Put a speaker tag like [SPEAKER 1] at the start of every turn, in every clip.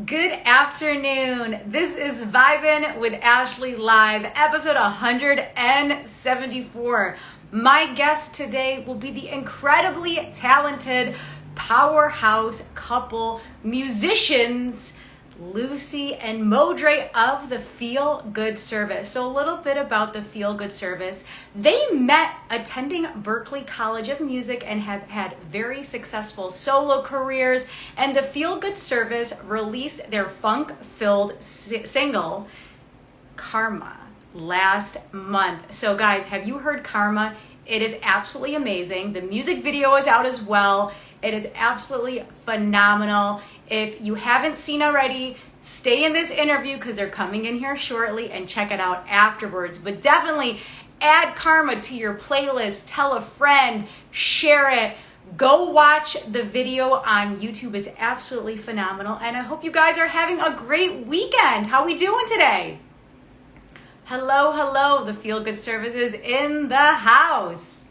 [SPEAKER 1] Good afternoon. This is Vibin with Ashley Live, episode 174. My guest today will be the incredibly talented powerhouse couple musicians, Lucy and MoDre of the Feel Good Service. So a little bit about the Feel Good Service. They met attending Berklee College of Music and have had very successful solo careers. And the Feel Good Service released their funk-filled single, Karma, last month. So guys, have you heard Karma? It is absolutely amazing. The music video is out as well. It is absolutely phenomenal. If you haven't seen already, stay in this interview because they're coming in here shortly and check it out afterwards. But definitely add Karma to your playlist, tell a friend, share it. Go watch the video on YouTube. It's absolutely phenomenal. And I hope you guys are having a great weekend. How we doing today? Hello, hello. The Feel Good Service is in the house.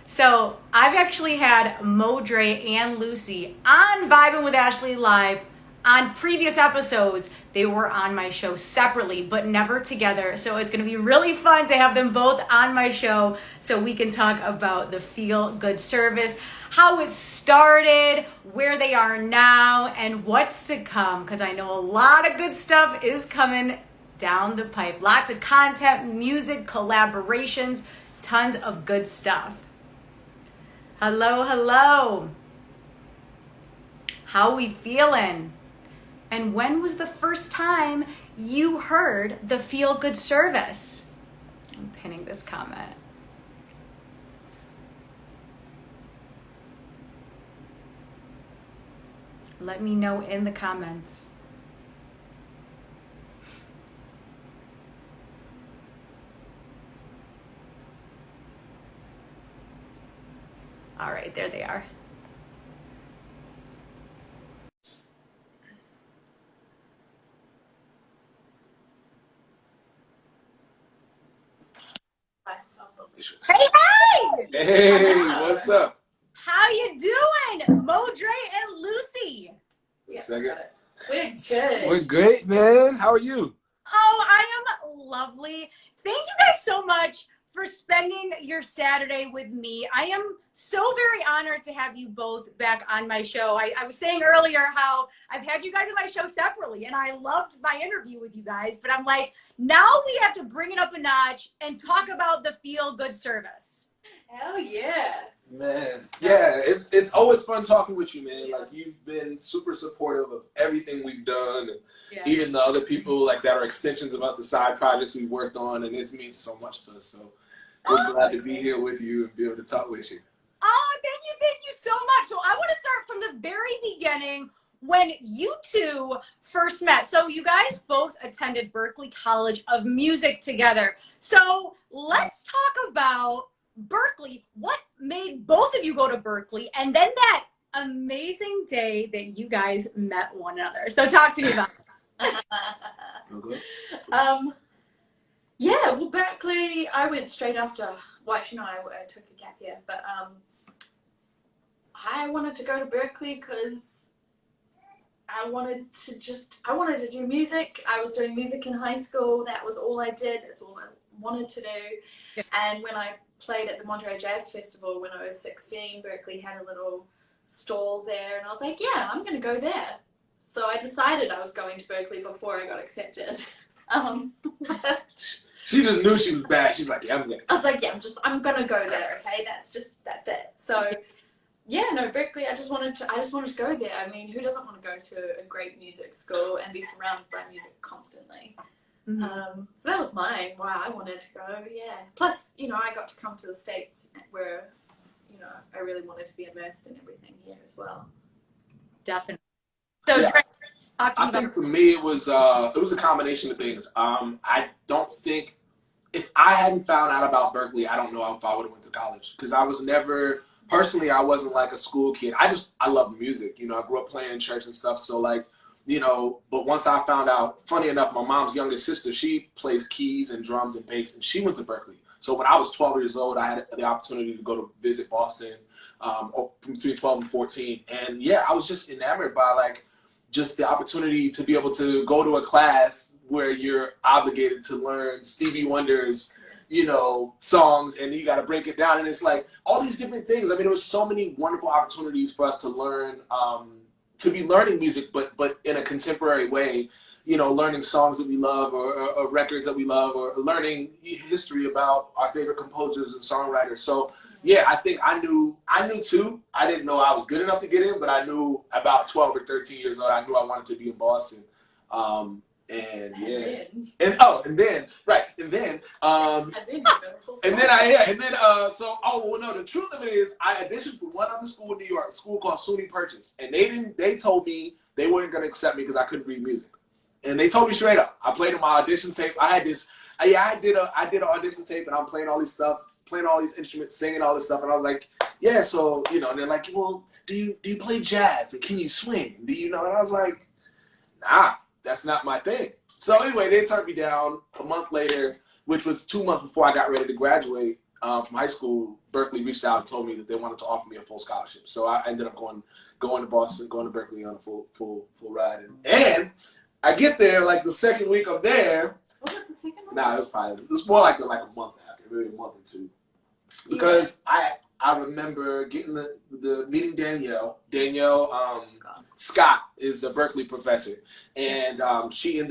[SPEAKER 1] So I've actually had MoDre and Lucy on Vibin' with Ashley Live on previous episodes. They were on my show separately, but never together. So it's going to be really fun to have them both on my show so we can talk about the Feel Good Service, how it started, where they are now, and what's to come. Because I know a lot of good stuff is coming down the pipe. Lots of content, music, collaborations, tons of good stuff. Hello, hello. How we feeling? And when was the first time you heard the Feel Good Service? I'm pinning this comment. Let me know in the comments. All right, there they are. Hey, hey!
[SPEAKER 2] Hey, what's up?
[SPEAKER 1] How you doing, MoDre and Lucy?
[SPEAKER 2] Second.
[SPEAKER 1] We're good.
[SPEAKER 2] We're great, man. How are you?
[SPEAKER 1] Oh, I am lovely. Thank you guys so much for spending your Saturday with me. I am so very honored to have you both back on my show. I was saying earlier how I've had you guys on my show separately, and I loved my interview with you guys, but I'm like, now we have to bring it up a notch and talk about the Feel Good Service.
[SPEAKER 3] Hell yeah.
[SPEAKER 2] Man, yeah, it's always fun talking with you, man. Like, you've been super supportive of everything we've done, and even the other people like that are extensions about the side projects we worked on, and this means so much to us. So we're glad to be here with you and be able to talk with you.
[SPEAKER 1] Oh, thank you so much. So I want to start from the very beginning when you two first met. So you guys both attended Berklee College of Music together. So let's talk about Berklee. What made both of you go to Berklee, and then that amazing day that you guys met one another? So talk to me about it.
[SPEAKER 3] Yeah, well, Berklee, I went straight after, well, actually, no, I took a gap year, but I wanted to go to Berklee because I wanted to do music. I was doing music in high school. That was all I did. That's all I wanted to do. And when I played at the MoDre Jazz Festival when I was 16, Berklee had a little stall there, and I was like, yeah, I'm going to go there. So I decided I was going to Berklee before I got accepted.
[SPEAKER 2] She just knew she was bad. She's like, yeah, I'm gonna.
[SPEAKER 3] I was like, yeah, I'm gonna go there. Okay, that's it. So, yeah, no, Berklee. I just wanted to go there. I mean, who doesn't want to go to a great music school and be surrounded by music constantly? So that was mine. Wow, I wanted to go. Yeah. Plus, I got to come to the States where, I really wanted to be immersed in everything here as well.
[SPEAKER 1] Definitely. So.
[SPEAKER 2] Yeah.
[SPEAKER 1] I
[SPEAKER 2] think for me it was a combination of things. I don't think, if I hadn't found out about Berklee, I don't know if I would have went to college, because I was never, personally, I wasn't like a school kid. I love music. I grew up playing in church and stuff. So like, but once I found out, funny enough, my mom's youngest sister, she plays keys and drums and bass, and she went to Berklee. So when I was 12 years old, I had the opportunity to go to visit Boston between 12 and 14. And yeah, I was just enamored by like just the opportunity to be able to go to a class where you're obligated to learn Stevie Wonder's, you know, songs, and you got to break it down. And it's like all these different things. I mean, there was so many wonderful opportunities for us to learn, to be learning music, but in a contemporary way, you know, learning songs that we love or records that we love, or learning history about our favorite composers and songwriters. So yeah, I think I knew too. I didn't know I was good enough to get in, but I knew about 12 or 13 years old, I knew I wanted to be in Boston. And yeah, and then the truth of it is I auditioned for one other school in New York, a school called SUNY Purchase, and they told me they weren't going to accept me because I couldn't read music, and they told me straight up. I played on my audition tape. I did an audition tape, and I'm playing all these instruments, singing all this stuff, and I was like, yeah, so you know, and they're like, well, do you play jazz and can you swing? Do you know? And I was like, nah. That's not my thing. So anyway, they turned me down. A month later, which was 2 months before I got ready to graduate from high school, Berklee reached out and told me that they wanted to offer me a full scholarship. So I ended up going to Boston, going to Berklee on a full ride. And I get there like the second week I'm there.
[SPEAKER 3] Was it the second one?
[SPEAKER 2] Nah, it was more like a month after, maybe a month or two. Because I remember getting the meeting Danielle. Scott is a Berklee professor, and she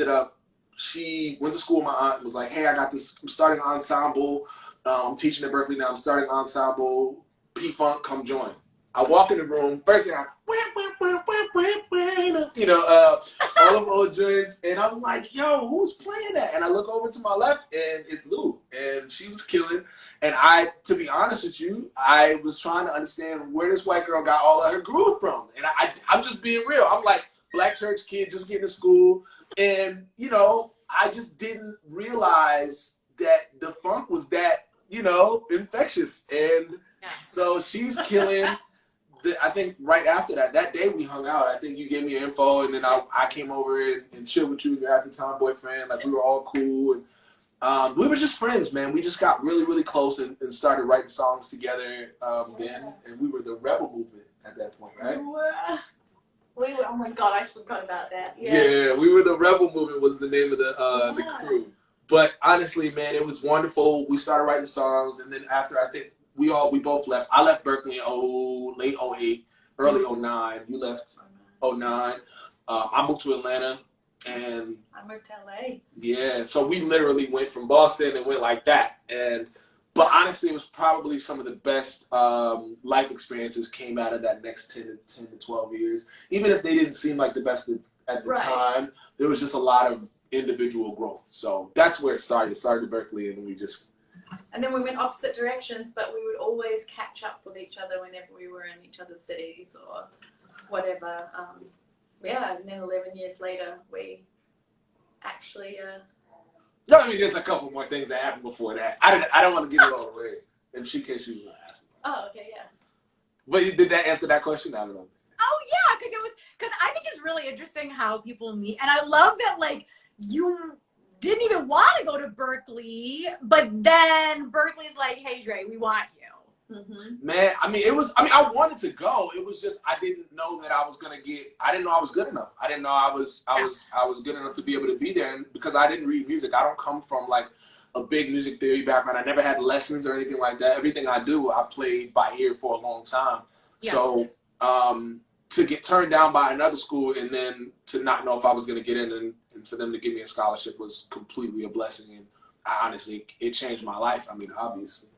[SPEAKER 2] went to school with my aunt and was like, hey, I'm starting an ensemble. I'm teaching at Berklee now. I'm starting an ensemble. P-Funk, come join. I walk in the room. First thing you know, all of old joints, and I'm like, yo, who's playing that? And I look over to my left, and it's Lou, and she was killing. And to be honest with you, I was trying to understand where this white girl got all of her groove from. And I'm just being real. I'm like, black church kid, just getting to school, and you know, I just didn't realize that the funk was that, you know, infectious. And so she's killing. I think right after that day we hung out. I think you gave me your info, and then I came over and chilled with you, your at-the-time boyfriend. Like, we were all cool, and we were just friends, man. We just got really, really close and started writing songs together then, and we were the Rebel movement at that point, right?
[SPEAKER 3] We were, oh my God, I forgot about that.
[SPEAKER 2] Yeah, we were the Rebel movement was the name of the crew. But honestly, man, it was wonderful. We started writing songs, and then after, I think, we both left. I left Berklee in late 08, early 09. You left 09. I moved to Atlanta, and
[SPEAKER 3] I moved to LA. Yeah,
[SPEAKER 2] so we literally went from Boston and went like that. But honestly, it was probably some of the best life experiences came out of that next 10 to 12 years. Even if they didn't seem like the best at the time, there was just a lot of individual growth. So that's where it started. It started at Berklee, and we just...
[SPEAKER 3] And then we went opposite directions, but we would always catch up with each other whenever we were in each other's cities or whatever. And then 11 years later, we actually...
[SPEAKER 2] No, I mean, there's a couple more things that happened before that. I don't want to give it all away, in case she was going to ask me.
[SPEAKER 3] Oh, okay, yeah.
[SPEAKER 2] But did that answer that question? I don't know.
[SPEAKER 1] Oh, yeah, because I think it's really interesting how people meet. And I love that, like, you... didn't even want to go to Berklee, but then Berklee's like, hey, Dre, we want you.
[SPEAKER 3] Mm-hmm.
[SPEAKER 2] Man, I wanted to go. It was just, I didn't know that I was going to I didn't know I was good enough. I didn't know I was good enough to be able to be there. And because I didn't read music, I don't come from like a big music theory background. I never had lessons or anything like that. Everything I do, I played by ear for a long time. Yeah. So, to get turned down by another school and then to not know if I was going to get in and for them to give me a scholarship was completely a blessing. And honestly, it changed my life. I mean, obviously,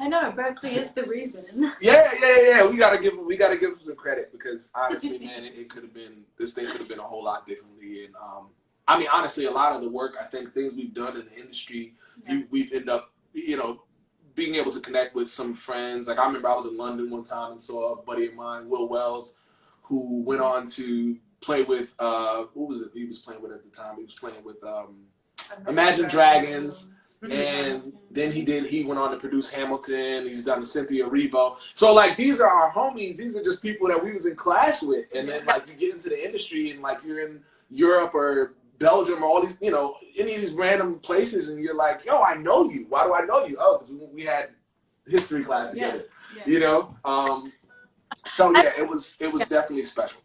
[SPEAKER 3] I know Berklee is the reason.
[SPEAKER 2] Yeah. We gotta give them some credit because honestly, man, this thing could have been a whole lot differently. And I mean, honestly, a lot of the work, I think, things we've done in the industry, we've ended up, you know, being able to connect with some friends. Like, I remember I was in London one time and saw a buddy of mine, Will Wells, who went on to play with, who was it he was playing with at the time? He was playing with Imagine Dragons. And then he went on to produce Hamilton. He's done Cynthia Erivo. So, like, these are our homies. These are just people that we was in class with. And then, like, you get into the industry and, like, you're in Europe or Belgium or all these, you know, any of these random places, and you're like, yo, I know you. Why do I know you? Oh, because we had history class together, you know? So, yeah, it was definitely special.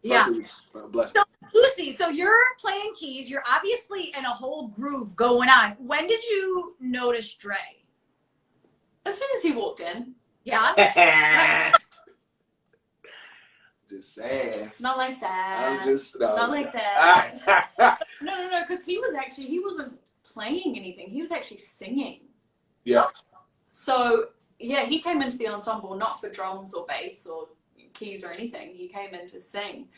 [SPEAKER 1] Yeah.
[SPEAKER 2] Berklee's a blessing.
[SPEAKER 1] So, Lucy, so you're playing keys. You're obviously in a whole groove going on. When did you notice Dre?
[SPEAKER 3] As soon as he walked in.
[SPEAKER 1] Yeah.
[SPEAKER 2] Just saying.
[SPEAKER 3] Not like that.
[SPEAKER 2] Not
[SPEAKER 3] like that. No, because he wasn't playing anything. He was actually singing.
[SPEAKER 2] Yeah.
[SPEAKER 3] So, yeah, he came into the ensemble not for drums or bass or keys or anything. He came in to sing.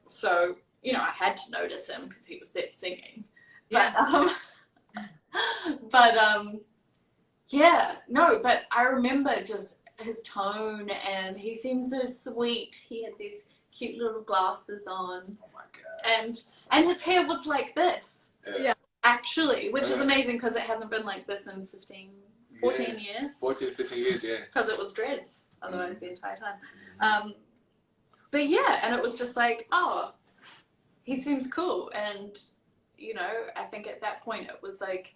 [SPEAKER 3] So, you know, I had to notice him because he was there singing.
[SPEAKER 1] Yeah.
[SPEAKER 3] But yeah, no, but I remember just his tone, and he seemed so sweet. He had these cute little glasses on.
[SPEAKER 2] Oh my God.
[SPEAKER 3] And his hair was like this.
[SPEAKER 1] Yeah.
[SPEAKER 3] Actually, which is amazing because it hasn't been like this in 14 years.
[SPEAKER 2] 14, 15 years, yeah.
[SPEAKER 3] Because it was dreads, otherwise the entire time. But yeah, and it was just like, oh, he seems cool. And, you know, I think at that point it was like,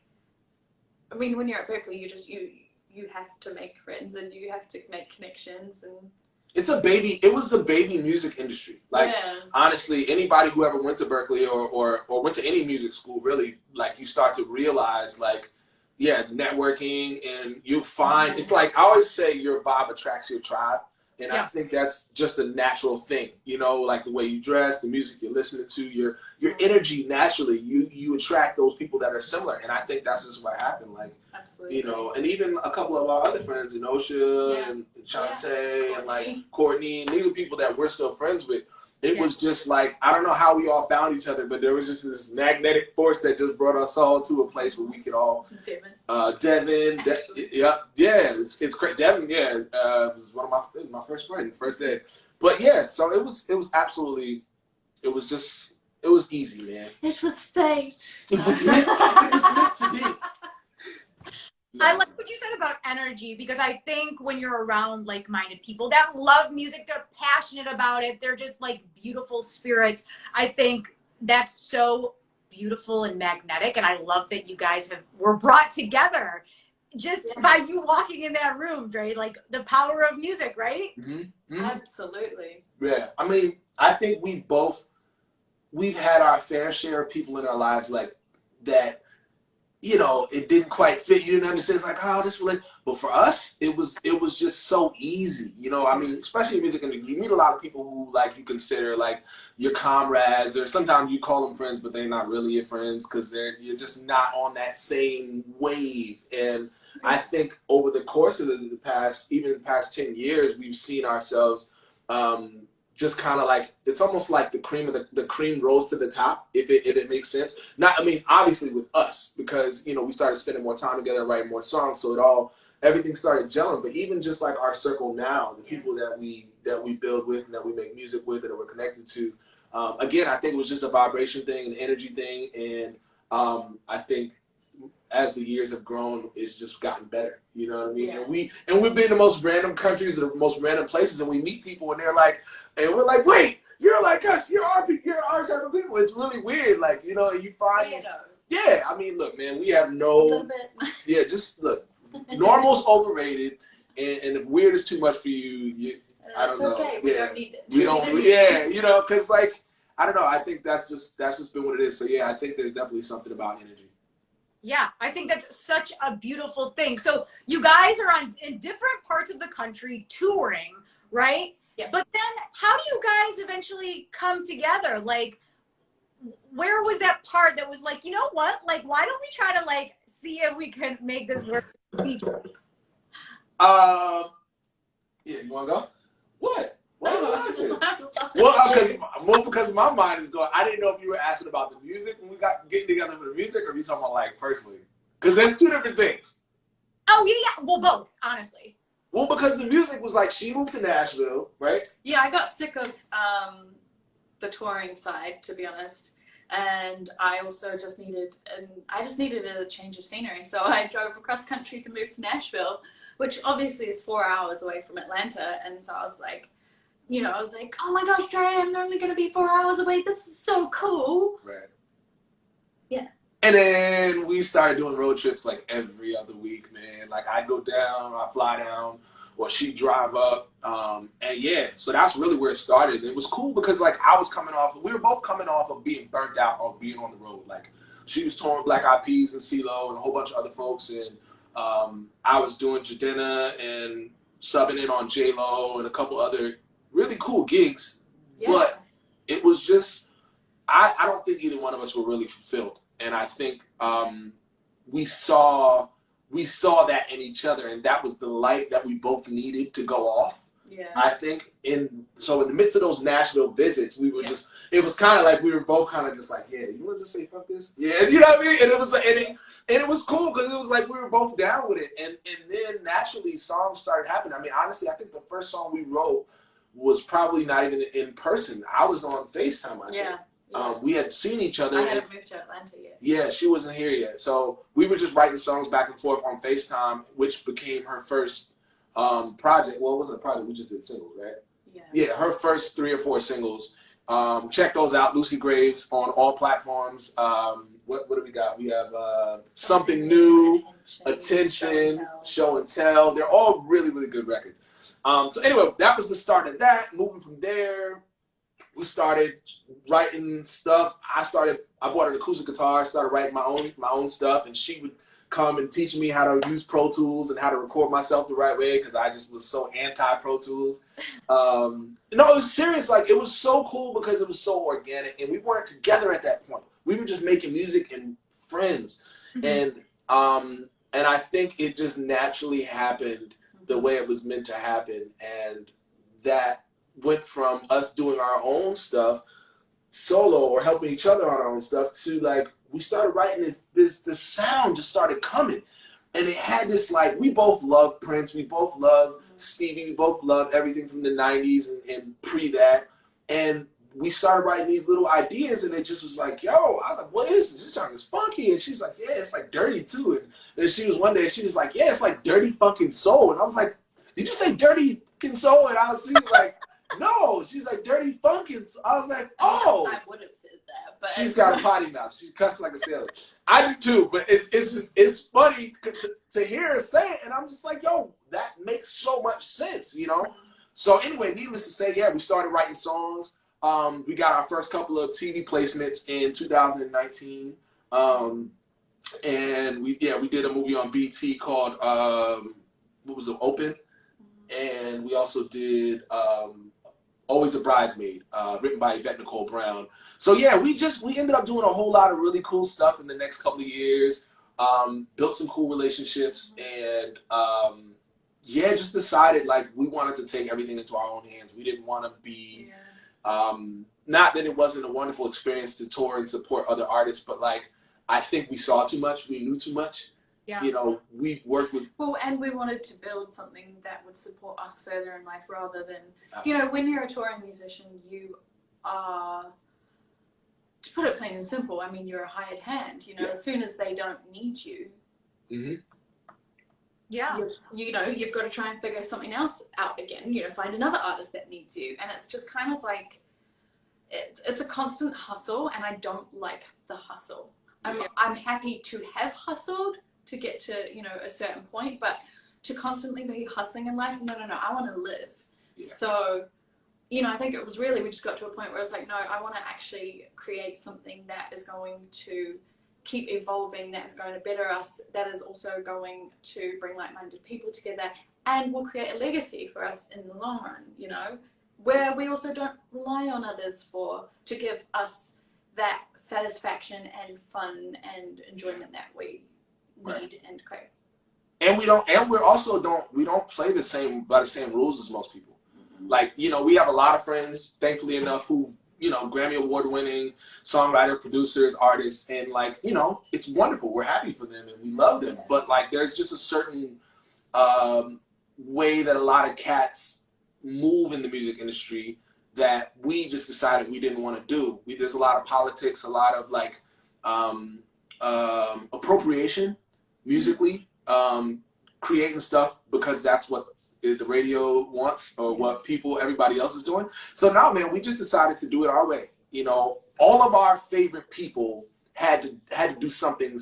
[SPEAKER 3] I mean, when you're at Berklee, you have to make friends and you have to make connections. And
[SPEAKER 2] it was the baby music industry. Like, honestly, anybody who ever went to Berklee or went to any music school, really, like, you start to realize, like, yeah, networking, and you find, it's like, I always say your vibe attracts your tribe. And I think that's just a natural thing, you know, like the way you dress, the music you're listening to, your energy, naturally, you attract those people that are similar. And I think that's just what happened. Like,
[SPEAKER 3] absolutely.
[SPEAKER 2] You know, and even a couple of our other friends, Inosha and Chante and like Courtney, and these are people that we're still friends with. It was just like, I don't know how we all found each other, but there was just this magnetic force that just brought us all to a place where we could all. Devin. It's great. Devin, was one of my first friends, first day. But yeah, so it was absolutely, it was easy, man.
[SPEAKER 3] It was fate.
[SPEAKER 2] It was meant to be.
[SPEAKER 1] I like what you said about energy, because I think when you're around like-minded people that love music, they're passionate about it, they're just like beautiful spirits. I think that's so beautiful and magnetic, and I love that you guys were brought together just by you walking in that room, Dre. Like, the power of music, right?
[SPEAKER 3] Absolutely.
[SPEAKER 2] Yeah, I mean, I think we've had our fair share of people in our lives like that. You know, it didn't quite fit. You didn't understand. It's like, oh, this really. But for us, it was just so easy. You know, I mean, especially in music industry, you meet a lot of people who like you consider like your comrades, or sometimes you call them friends, but they're not really your friends because you're just not on that same wave. And I think over the course of the past 10 years, we've seen ourselves. Just kind of like, it's almost like the cream rose to the top, if it makes sense. Not, I mean, obviously with us, because, you know, we started spending more time together, writing more songs, so everything started gelling. But even just like our circle now, the people that we build with and that we make music with and that we're connected to, again, I think it was just a vibration thing, an energy thing, and I think as the years have grown, it's just gotten better. You know what I mean? Yeah. And we've been in the most random countries, the most random places, and we meet people, and they're like, and we're like, wait, you're like us, you're our type of people. It's really weird, like, you know, and you find this. Yeah, I mean, look, man, we have no. A little bit. Yeah, just look, normal's overrated, and if weird is too much for you, I don't know.
[SPEAKER 3] Okay. We don't need it.
[SPEAKER 2] We don't. Yeah, you know, because like, I don't know. I think that's just been what it is. So yeah, I think there's definitely something about energy.
[SPEAKER 1] Yeah, I think that's such a beautiful thing. So you guys are in different parts of the country touring, right? Yeah. But then how do you guys eventually come together? Like, where was that part that was like, you know what? Like, why don't we try to like see if we could make this work?
[SPEAKER 2] Yeah, you want to go? What? Well, because my mind is going. I didn't know if you were asking about the music when we got getting together for the music, or if you talking about like personally. Because there's two different things.
[SPEAKER 1] Oh yeah. Well, both, honestly.
[SPEAKER 2] Well, because the music was like she moved to Nashville, right?
[SPEAKER 3] Yeah, I got sick of the touring side, to be honest, and I also just needed a change of scenery. So I drove across country to move to Nashville, which obviously is 4 hours away from Atlanta, and so I was like, oh my gosh, Dre, I'm only going to be 4 hours away. This is so cool.
[SPEAKER 2] Right.
[SPEAKER 3] Yeah.
[SPEAKER 2] And then we started doing road trips like every other week, man. Like I go down, I fly down or she'd drive up. And yeah, so that's really where it started. It was cool because like we were both coming off of being burnt out or being on the road. Like she was touring Black Eyed Peas and CeeLo and a whole bunch of other folks, and I was doing Jidenna and subbing in on J-Lo and a couple other really cool gigs. Yeah. But it was just, I don't think either one of us were really fulfilled. And I think we saw that in each other, and that was the light that we both needed to go off. Yeah. I think in the midst of those Nashville visits, we were just, it was kind of like we were both kind of just like, yeah, you want to just say fuck this? Yeah, you know what I mean? And it was like, and it was cool because it was like we were both down with it. And then naturally songs started happening. I mean, honestly, I think the first song we wrote was probably not even in person. I was on FaceTime, I think. Yeah. We had seen each other.
[SPEAKER 3] I hadn't moved to Atlanta yet.
[SPEAKER 2] Yeah, she wasn't here yet. So we were just writing songs back and forth on FaceTime, which became her first project. Well, it wasn't a project. We just did singles, right? Yeah. Yeah, her first 3 or 4 singles. Check those out. Lucy Graves on all platforms. What do we got? We have Something New, Attention, Show and Tell. They're all really, really good records. So anyway, that was the start of that. Moving from there, we started writing stuff. I bought an acoustic guitar, started writing my own stuff, and she would come and teach me how to use Pro Tools and how to record myself the right way because I just was so anti-Pro Tools. No, it was serious. Like, it was so cool because it was so organic, and we weren't together at that point. We were just making music and friends. Mm-hmm. And I think it just naturally happened the way it was meant to happen, and that went from us doing our own stuff solo or helping each other on our own stuff to like we started writing this sound just started coming, and it had this like we both loved Prince, we both loved Stevie, we both loved everything from the 90s and pre that, and we started writing these little ideas, and it just was like, yo, I was like, what is this? This song is funky. And she's like, yeah, it's like dirty too. And then she was one day, she was like, yeah, it's like dirty fucking soul. And I was like, did you say dirty fucking soul? And she was like, no. She's like, dirty funkin'. I was like, oh.
[SPEAKER 3] I would have said that. But
[SPEAKER 2] she's got a potty mouth. She cusses like a sailor. I do too, but it's funny to hear her say it. And I'm just like, yo, that makes so much sense, you know? So anyway, needless to say, yeah, we started writing songs. We got our first couple of TV placements in 2019, and we did a movie on BT called what was it, Open, and we also did Always a Bridesmaid, written by Yvette Nicole Brown. So yeah, we ended up doing a whole lot of really cool stuff in the next couple of years. Built some cool relationships, and yeah, just decided like we wanted to take everything into our own hands. We didn't want to be. Yeah. Not that it wasn't a wonderful experience to tour and support other artists, but like I think we saw too much, we knew too much. Yeah. You know, we've worked with.
[SPEAKER 3] Well, and we wanted to build something that would support us further in life rather than, you know, when you're a touring musician, you are, to put it plain and simple, I mean, you're a hired hand. You know, as soon as they don't need you. Mm-hmm. Yeah. You know, you've got to try and figure something else out again, you know, find another artist that needs you. And it's just kind of like, it's a constant hustle, and I don't like the hustle. I'm happy to have hustled to get to, you know, a certain point, but to constantly be hustling in life, no, I want to live. Yeah. So, you know, I think it was really, we just got to a point where it's like, no, I want to actually create something that is going to keep evolving, that is going to better us, that is also going to bring like-minded people together, and will create a legacy for us in the long run, you know, where we also don't rely on others to give us that satisfaction and fun and enjoyment that we need and crave.
[SPEAKER 2] And we don't play by the same rules as most people. Mm-hmm. Like, you know, we have a lot of friends, thankfully enough, who, you know, Grammy Award winning songwriter, producers, artists, and like, you know, it's wonderful. We're happy for them and we love them. Yeah. But like, there's just a certain way that a lot of cats move in the music industry that we just decided we didn't want to do. There's a lot of politics, a lot of like appropriation musically, creating stuff because that's what the radio wants or what everybody else is doing. So now, man, we just decided to do it our way. You know, all of our favorite people had to do something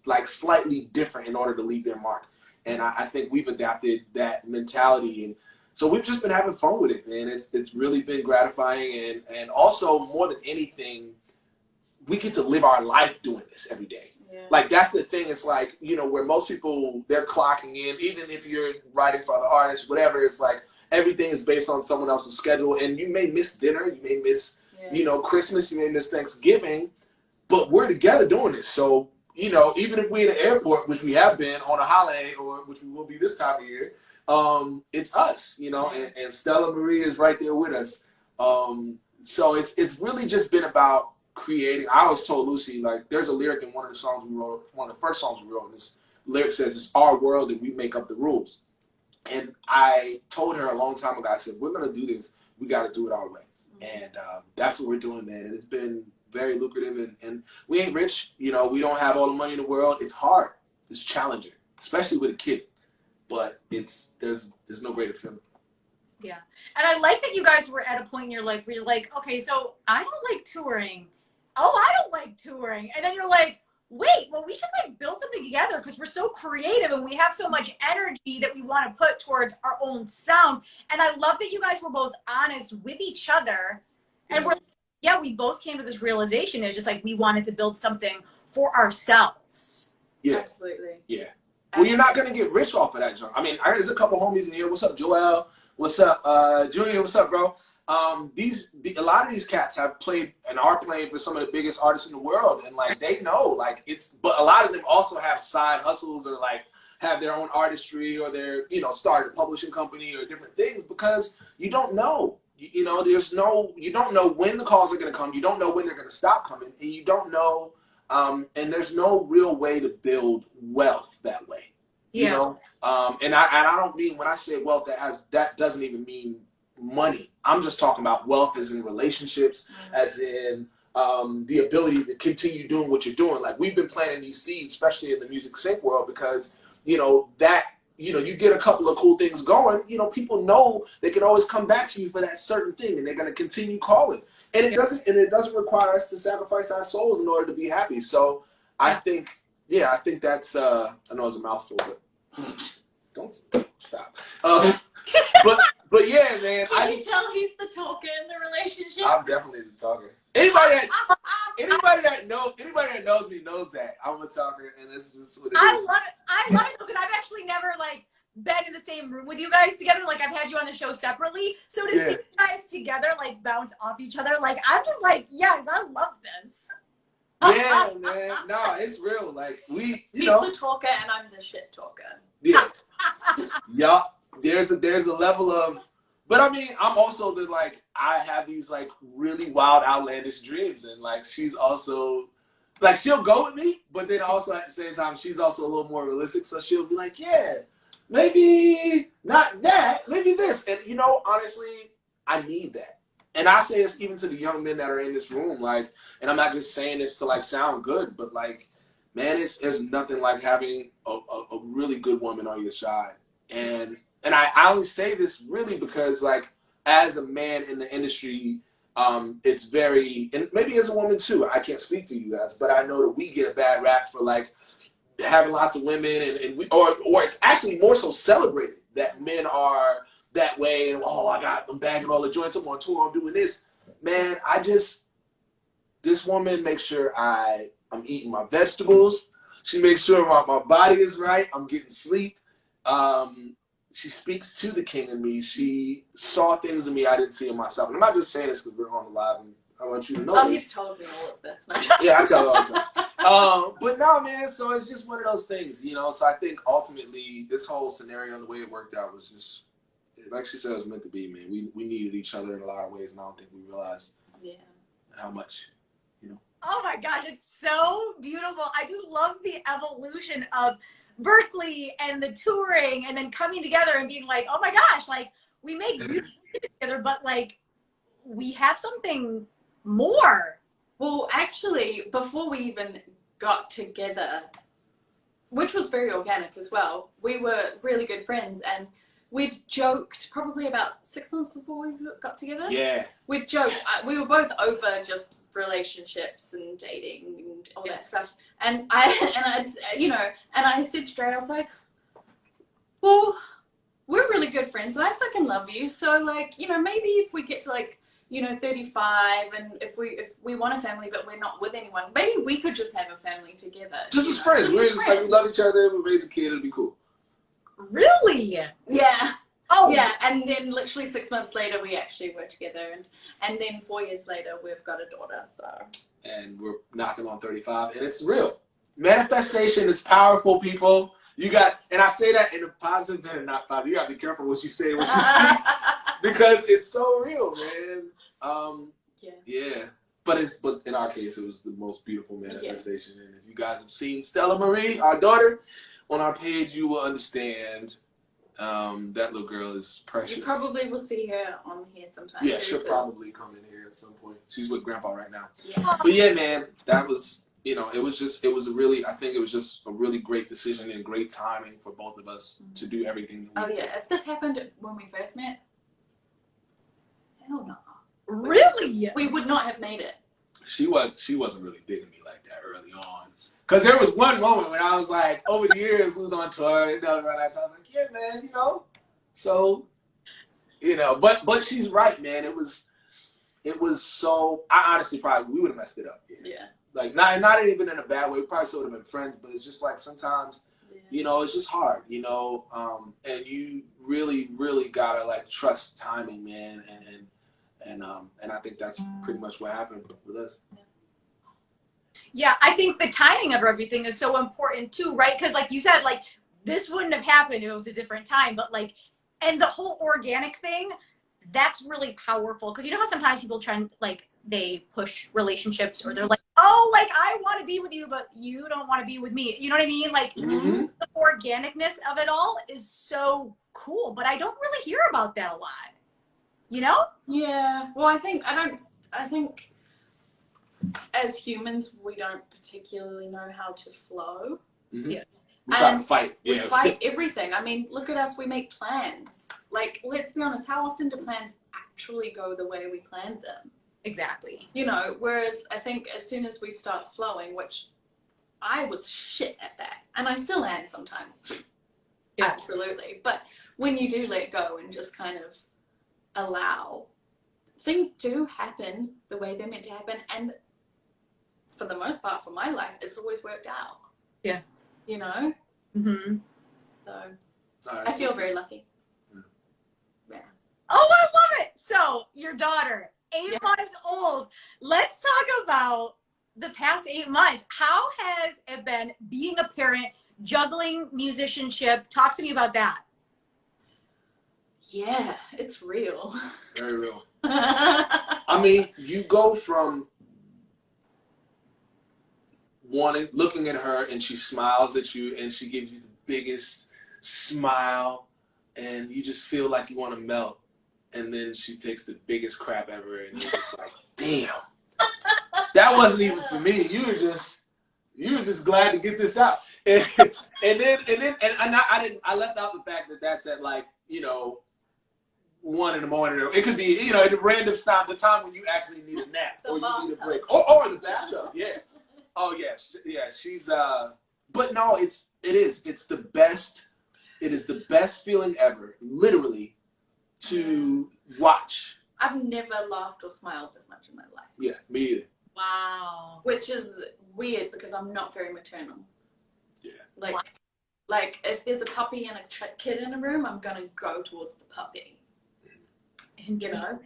[SPEAKER 2] like slightly different in order to leave their mark. And I think we've adapted that mentality, and so we've just been having fun with it, man. It's really been gratifying, and also more than anything, we get to live our life doing this every day.
[SPEAKER 3] Yeah.
[SPEAKER 2] Like, that's the thing. It's like, you know, where most people, they're clocking in, even if you're writing for other artists, whatever, it's like everything is based on someone else's schedule, and you may miss dinner, you may miss, you know, Christmas, you may miss Thanksgiving, but we're together doing this. So, you know, even if we're in the airport, which we have been on a holiday, or which we will be this time of year, it's us, you know, and Stella Marie is right there with us. So it's really just been about creating. I always told Lucy, like, there's a lyric in one of the songs we wrote, one of the first songs we wrote, and this lyric says, "It's our world and we make up the rules." And I told her a long time ago, I said, we're going to do this. We got to do it our way. And that's what we're doing, man. And it's been very lucrative. And we ain't rich. You know, we don't have all the money in the world. It's hard. It's challenging, especially with a kid. But there's no greater feeling.
[SPEAKER 1] Yeah. And I like that you guys were at a point in your life where you're like, okay, so I don't like touring. Oh, I don't like touring. And then you're like, wait, well, we should like build something together because we're so creative and we have so much energy that we want to put towards our own sound. And I love that you guys were both honest with each other. And we're, yeah, we both came to this realization. It's just like we wanted to build something for ourselves.
[SPEAKER 2] Yeah.
[SPEAKER 3] Absolutely.
[SPEAKER 2] Yeah. Well, you're not going to get rich off of that, John. I mean, there's a couple homies in here. What's up, Joel? What's up, Junior? What's up, bro? A lot of these cats have played and are playing for some of the biggest artists in the world, and like they know, like but a lot of them also have side hustles or like have their own artistry or they're, you know, started a publishing company or different things because you don't know. You know, you don't know when the calls are going to come. You don't know when they're going to stop coming, and you don't know, and there's no real way to build wealth that way. You know, and I don't mean when I say wealth that doesn't even mean money. I'm just talking about wealth as in relationships, as in the ability to continue doing what you're doing. Like, we've been planting these seeds, especially in the music sync world, because, you know, you get a couple of cool things going, you know, people know they can always come back to you for that certain thing, and they're going to continue calling. And it doesn't require us to sacrifice our souls in order to be happy. So I think that's, I know it's a mouthful, but don't stop. But yeah, man.
[SPEAKER 3] Can you tell he's the talker in the relationship?
[SPEAKER 2] I'm definitely the talker. Anybody that knows me knows that I'm a talker, and this is what it is.
[SPEAKER 1] I love it because I've actually never like been in the same room with you guys together. Like, I've had you on the show separately, so to see you guys together like bounce off each other, like I'm just like, yes, I love this.
[SPEAKER 2] Yeah, man. No, it's real. Like, he's
[SPEAKER 3] the talker and I'm the shit talker.
[SPEAKER 2] Yeah. Yeah. There's a level of, but I mean, I'm also I have these like really wild, outlandish dreams, and like she's also like, she'll go with me, but then also at the same time she's also a little more realistic, so she'll be like, yeah, maybe not that, maybe this, and you know, honestly, I need that. And I say this even to the young men that are in this room, like, and I'm not just saying this to like sound good, but like, man, there's nothing like having a really good woman on your side. And I only say this really because, like, as a man in the industry, it's very, and maybe as a woman too, I can't speak for you guys, but I know that we get a bad rap for like having lots of women, and or it's actually more so celebrated that men are that way, and I'm bagging all the joints, I'm on tour, I'm doing this. Man, this woman makes sure I'm eating my vegetables. She makes sure my body is right. I'm getting sleep. She speaks to the king in me. She saw things in me I didn't see in myself. And I'm not just saying this because we're on the live, and I want you to know this.
[SPEAKER 3] He's told me all of this.
[SPEAKER 2] Yeah, I tell her all the time. But no, man, so it's just one of those things, you know? So I think ultimately this whole scenario and the way it worked out was just, like she said, it was meant to be, man. We needed each other in a lot of ways, and I don't think we realized how much, you know?
[SPEAKER 1] Oh my gosh, it's so beautiful. I just love the evolution of Berklee and the touring, and then coming together and being like, oh my gosh, like, we make beautiful music together, but like, we have something more.
[SPEAKER 3] Well, actually, before we even got together, which was very organic as well, we were really good friends, and we'd joked probably about 6 months before we got together.
[SPEAKER 2] Yeah.
[SPEAKER 3] We'd joked. We were both over just relationships and dating and all that stuff. And I said to Dre, I was like, Well, we're really good friends, and I fucking love you. So, like, you know, maybe if we get to, like, you know, 35, and if we want a family, but we're not with anyone, maybe we could just have a family together.
[SPEAKER 2] Just as friends. We're just like, we love each other, we raise a kid, it'll be cool.
[SPEAKER 1] Really?
[SPEAKER 3] Yeah.
[SPEAKER 1] Oh.
[SPEAKER 3] Yeah, and then literally 6 months later, we actually were together, and then 4 years later, we've got a daughter, so.
[SPEAKER 2] And we're knocking on 35, and it's real. Manifestation is powerful, people. You got, and I say that in a positive manner, not positive. You gotta be careful what you say when you speak, because it's so real, man. Yeah. But in our case, it was the most beautiful manifestation. And if you guys have seen Stella Marie, our daughter, on our page, you will understand that little girl is precious.
[SPEAKER 3] You probably will see her on here sometime.
[SPEAKER 2] Yeah, she'll probably come in here at some point. She's with Grandpa right now.
[SPEAKER 3] Yeah.
[SPEAKER 2] But yeah, man, that was, you know, it was just a really great decision and great timing for both of us to do everything that we did.
[SPEAKER 3] If this happened when we first met, hell no.
[SPEAKER 1] Really?
[SPEAKER 3] We would not have made it.
[SPEAKER 2] She wasn't really digging me like that early on. Because there was one moment when I was like, over the years, we was on tour, and I was like, yeah, man, you know. So, you know, but she's right, man. It was so, I honestly we would have messed it up.
[SPEAKER 3] Yeah.
[SPEAKER 2] Like, not even in a bad way. We probably still would have been friends, but it's just like sometimes, you know, it's just hard, you know, and you really, really gotta like trust timing, man, and I think that's pretty much what happened with us.
[SPEAKER 1] Yeah, I think the timing of everything is so important too, right? Because like you said, like this wouldn't have happened if it was a different time, but like, and the whole organic thing, that's really powerful. Because you know how sometimes people try and like, they push relationships, or they're like, oh, like I want to be with you, but you don't want to be with me. You know what I mean? Like the organicness of it all is so cool, but I don't really hear about that a lot. You know?
[SPEAKER 3] Yeah. Well, I think as humans, we don't particularly know how to flow.
[SPEAKER 2] Mm-hmm. Yeah. We try to fight.
[SPEAKER 3] We fight everything. I mean, look at us. We make plans. Like, let's be honest. How often do plans actually go the way we planned them?
[SPEAKER 1] Exactly.
[SPEAKER 3] You know, whereas I think as soon as we start flowing, which I was shit at that, and I still am sometimes. Yeah. Absolutely. But when you do let go and just kind of allow, things do happen the way they're meant to happen, and for the most part, for my life, it's always worked out.
[SPEAKER 1] Yeah.
[SPEAKER 3] You know?
[SPEAKER 1] Mm-hmm.
[SPEAKER 3] So, I feel very lucky. Yeah.
[SPEAKER 1] Oh, I love it! So, your daughter, 8 months old. Let's talk about the past 8 months. How has it been being a parent, juggling musicianship? Talk to me about that.
[SPEAKER 3] Yeah, it's real.
[SPEAKER 2] Very real. I mean, you go from looking at her, and she smiles at you, and she gives you the biggest smile, and you just feel like you want to melt. And then she takes the biggest crap ever, and you're just like, damn, that wasn't even for me. You were just glad to get this out. And I left out the fact that that's at like, you know, 1 in the morning. It could be, you know, at a random time, the time when you actually need a nap or you need a break. Or in the bathtub, yeah. Oh yes, yeah. She's but no, it is the best. It is the best feeling ever, literally, to watch.
[SPEAKER 3] I've never laughed or smiled this much in my life.
[SPEAKER 2] Yeah, me either.
[SPEAKER 1] Wow.
[SPEAKER 3] Which is weird because I'm not very maternal.
[SPEAKER 2] Yeah.
[SPEAKER 3] Like if there's a puppy and a kid in a room, I'm gonna go towards the puppy. You know.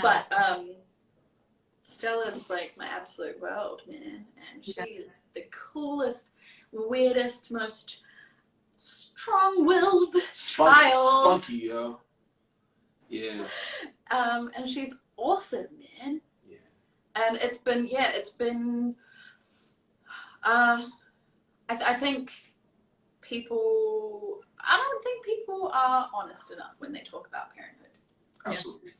[SPEAKER 3] But Stella's like my absolute world, man, and she is the coolest, weirdest, most strong-willed child.
[SPEAKER 2] Spunky, yo. Yeah.
[SPEAKER 3] And she's awesome, man.
[SPEAKER 2] Yeah.
[SPEAKER 3] And it's been. I think people. I don't think people are honest enough when they talk about parenthood.
[SPEAKER 2] Absolutely.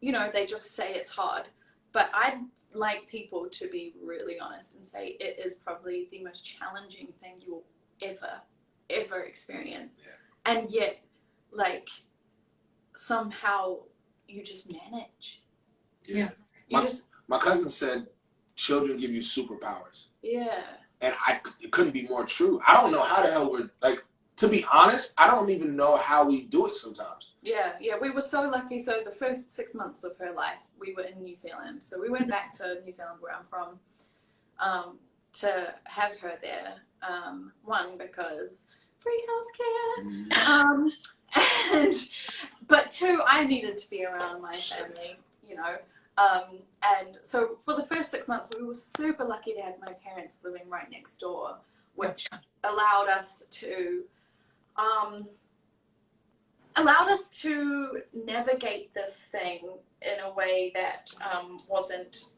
[SPEAKER 3] You know, they just say it's hard. But I'd like people to be really honest and say it is probably the most challenging thing you'll ever experience. Yeah. And yet, like, somehow you just manage.
[SPEAKER 2] Yeah. My cousin said children give you superpowers.
[SPEAKER 3] Yeah.
[SPEAKER 2] And it couldn't be more true. I don't know how the hell we're, like, to be honest, I don't even know how we do it sometimes.
[SPEAKER 3] Yeah, we were so lucky. So the first 6 months of her life, we were in New Zealand. So we went back to New Zealand, where I'm from, to have her there. One, because free healthcare, but two, I needed to be around my family, you know. And so for the first 6 months, we were super lucky to have my parents living right next door, which allowed us to navigate this thing in a way that wasn't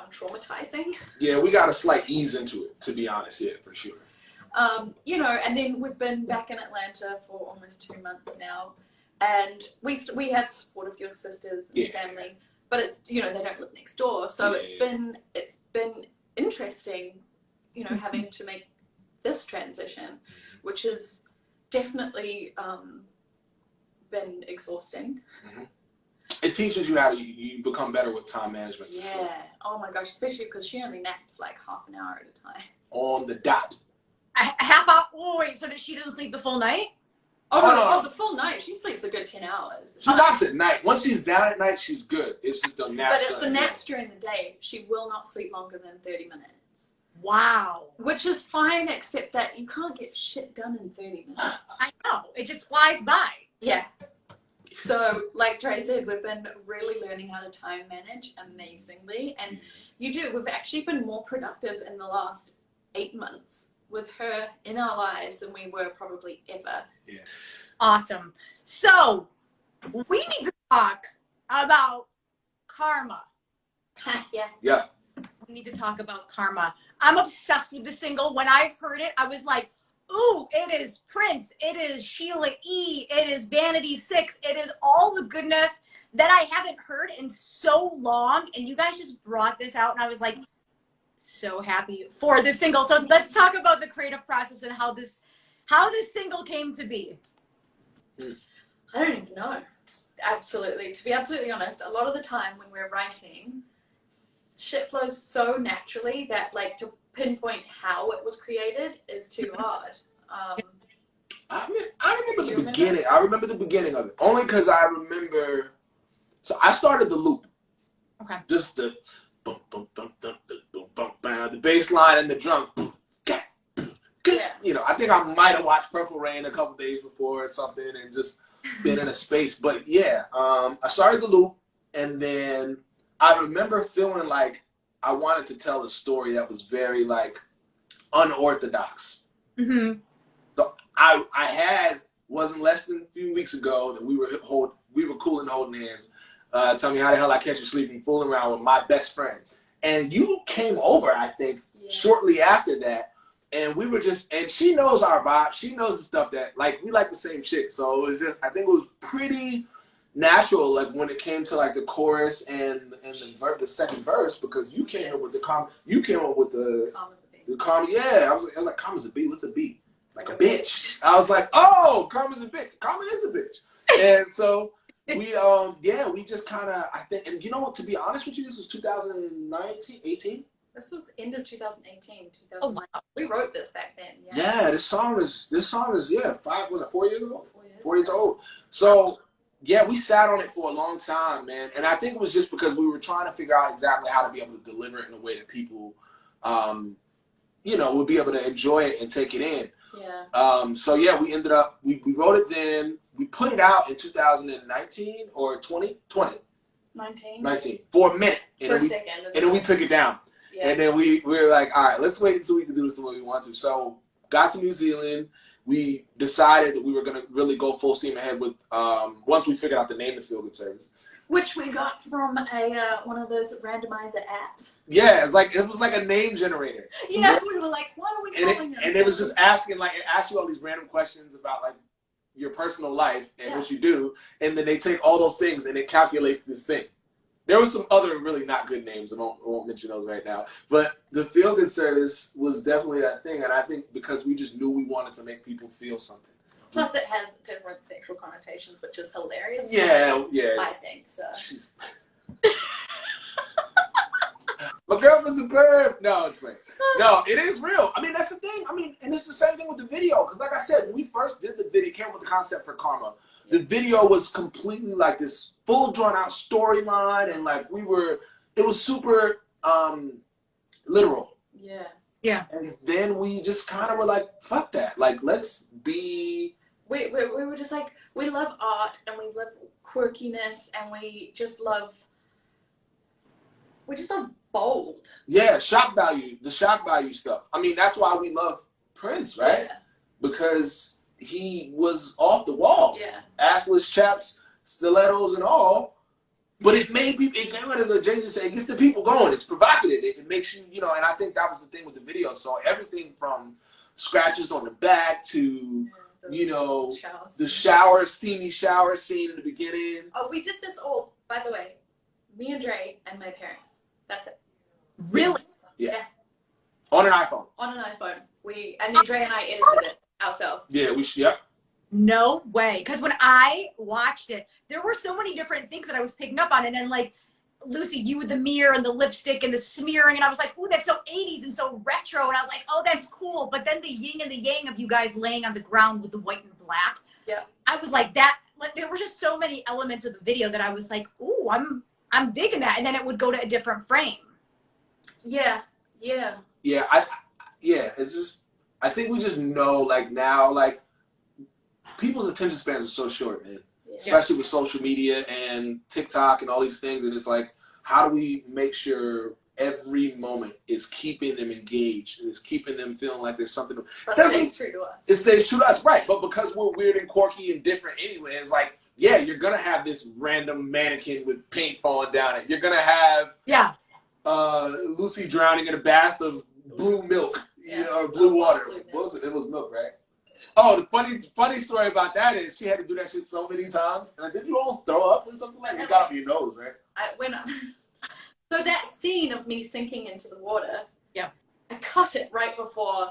[SPEAKER 3] traumatizing.
[SPEAKER 2] Yeah, we got a slight ease into it, to be honest. Yeah, for sure.
[SPEAKER 3] You know, and then we've been back in Atlanta for almost 2 months now, and we have support of your sisters and family, but it's, you know, they don't live next door, so it's been interesting, you know, having to make this transition, which has definitely been exhausting.
[SPEAKER 2] Mm-hmm. It teaches you how to you become better with time management.
[SPEAKER 3] Yeah.
[SPEAKER 2] Sure.
[SPEAKER 3] Oh my gosh, especially because she only naps like half an hour at a time.
[SPEAKER 2] On the dot.
[SPEAKER 1] A half hour. Oh wait, so she doesn't sleep the full night?
[SPEAKER 3] Oh, the full night. She sleeps a good 10 hours.
[SPEAKER 2] She naps at night. Once she's down at night, she's good. It's just the naps.
[SPEAKER 3] But it's the naps during the day. She will not sleep longer than 30 minutes.
[SPEAKER 1] Wow.
[SPEAKER 3] Which is fine, except that you can't get shit done in 30 minutes.
[SPEAKER 1] I know. It just flies by.
[SPEAKER 3] Yeah. So, like Dre said, we've been really learning how to time manage amazingly. And we've actually been more productive in the last 8 months with her in our lives than we were probably ever.
[SPEAKER 2] Yeah.
[SPEAKER 1] Awesome. So, we need to talk about karma.
[SPEAKER 3] Yeah.
[SPEAKER 1] We need to talk about karma. I'm obsessed with the single. When I heard it, I was like, ooh, it is Prince. It is Sheila E. It is Vanity 6. It is all the goodness that I haven't heard in so long. And you guys just brought this out, and I was like, so happy for this single. So let's talk about the creative process and how this single came to be.
[SPEAKER 3] I don't even know. Absolutely. To be absolutely honest, a lot of the time when we're writing, shit flows so naturally that, like, to pinpoint how it was created is too hard.
[SPEAKER 2] I remember the beginning. I remember the beginning of it only because I remember. So I started the loop.
[SPEAKER 1] Okay.
[SPEAKER 2] Just the boom, boom, boom, boom, boom, boom, boom, the bass line and the drum. Boom,
[SPEAKER 3] yeah.
[SPEAKER 2] You know, I think I might have watched Purple Rain a couple days before or something and just been in a space. But yeah, I started the loop, and then I remember feeling like I wanted to tell a story that was very, like, unorthodox.
[SPEAKER 1] Mm-hmm.
[SPEAKER 2] So wasn't less than a few weeks ago that we were cool and holding hands. Tell me how the hell I catch you sleeping, fooling around with my best friend. And you came over, I think, shortly after that. And we were just, and she knows our vibe. She knows the stuff that, like, we like the same shit. So it was just, I think it was pretty natural, like, when it came to, like, the chorus and the second verse, because you came up with the calm. You came up with the calm. Yeah, I was like, calm is a beat. What's a beat? Like a bitch. I was like, oh, calm is a bitch. Calm is a bitch. And so we just kind of, I think, and you know what? To be honest with you, this was 2019, 18.
[SPEAKER 3] This was end of 2018, 2019.
[SPEAKER 1] Oh, wow.
[SPEAKER 3] We wrote this back then.
[SPEAKER 2] Yeah, this song is 4 years ago? 4 years old. So yeah, we sat on it for a long time, man. And I think it was just because we were trying to figure out exactly how to be able to deliver it in a way that people, would be able to enjoy it and take it in.
[SPEAKER 3] Yeah.
[SPEAKER 2] So yeah, we ended up, we wrote it then. We put it out in 2019 or 2020. 19 for a minute. And
[SPEAKER 3] for a second.
[SPEAKER 2] And then we took it down. Yeah. And then we were like, all right, let's wait until we can do this the way we want to. So got to New Zealand. We decided that we were going to really go full steam ahead with, once we figured out the name of the Feel Good service.
[SPEAKER 3] Which we got from one of those randomizer apps.
[SPEAKER 2] Yeah, it was like a name generator.
[SPEAKER 3] Yeah, we were like, what are we calling it?
[SPEAKER 2] And it was just asking, like, it asked you all these random questions about, like, your personal life and what you do. And then they take all those things and it calculates this thing. There were some other really not good names. I won't mention those right now. But the Feel Good service was definitely that thing. And I think because we just knew we wanted to make people feel something.
[SPEAKER 3] Plus it has different sexual connotations, which is hilarious.
[SPEAKER 2] Yeah.
[SPEAKER 3] I think so.
[SPEAKER 2] But My girlfriend's a perv. No, it's fake. No, it is real. I mean, that's the thing. I mean, and it's the same thing with the video. Because like I said, when we first did the video, came up with the concept for Karma, the video was completely like this full drawn out storyline. And like it was super literal.
[SPEAKER 3] Yeah.
[SPEAKER 1] Yeah.
[SPEAKER 2] And then we just kind of were like, fuck that. Like, let's be...
[SPEAKER 3] We were just like, we love art and we love quirkiness and we just love bold.
[SPEAKER 2] Yeah, shock value, the shock value stuff. I mean, that's why we love Prince, right?
[SPEAKER 3] Yeah.
[SPEAKER 2] Because he was off the wall.
[SPEAKER 3] Yeah.
[SPEAKER 2] Assless chaps, stilettos and all. But it made people, as Jay-Z said, it gets the people going. It's provocative. It makes you, you know, and I think that was the thing with the video. So everything from scratches on the back to, you know, the steamy shower scene in the beginning.
[SPEAKER 3] Oh, we did this all, by the way, me and Dre and my parents. That's it.
[SPEAKER 1] Really?
[SPEAKER 2] Yeah. On an iPhone.
[SPEAKER 3] On an iPhone. And then Dre and I edited it ourselves.
[SPEAKER 2] Yeah, yep.
[SPEAKER 1] No way. Because when I watched it, there were so many different things that I was picking up on. And then, like, Lucy, you with the mirror and the lipstick and the smearing. And I was like, ooh, that's so 80s and so retro. And I was like, oh, that's cool. But then the yin and the yang of you guys laying on the ground with the white and black.
[SPEAKER 3] Yeah.
[SPEAKER 1] I was like, that. Like, there were just so many elements of the video that I was like, ooh, I'm digging that. And then it would go to a different frame.
[SPEAKER 3] Yeah. Yeah.
[SPEAKER 2] Yeah. It's just, I think we just know, like, now, like, people's attention spans are so short, man. Yeah. Especially with social media and TikTok and all these things. And it's like, how do we make sure every moment is keeping them engaged and is keeping them feeling like there's something.
[SPEAKER 3] But it stays true to us.
[SPEAKER 2] It stays true to us, right. But because we're weird and quirky and different anyway, it's like, yeah, you're going to have this random mannequin with paint falling down it. You're going to have Lucy drowning in a bath of blue milk, you know, or blue water. What was it? It was milk, right? Oh, the funny story about that is she had to do that shit so many times. And did you almost throw up or something like that? You got up your nose, right?
[SPEAKER 3] So that scene of me sinking into the water,
[SPEAKER 1] yeah,
[SPEAKER 3] I cut it right before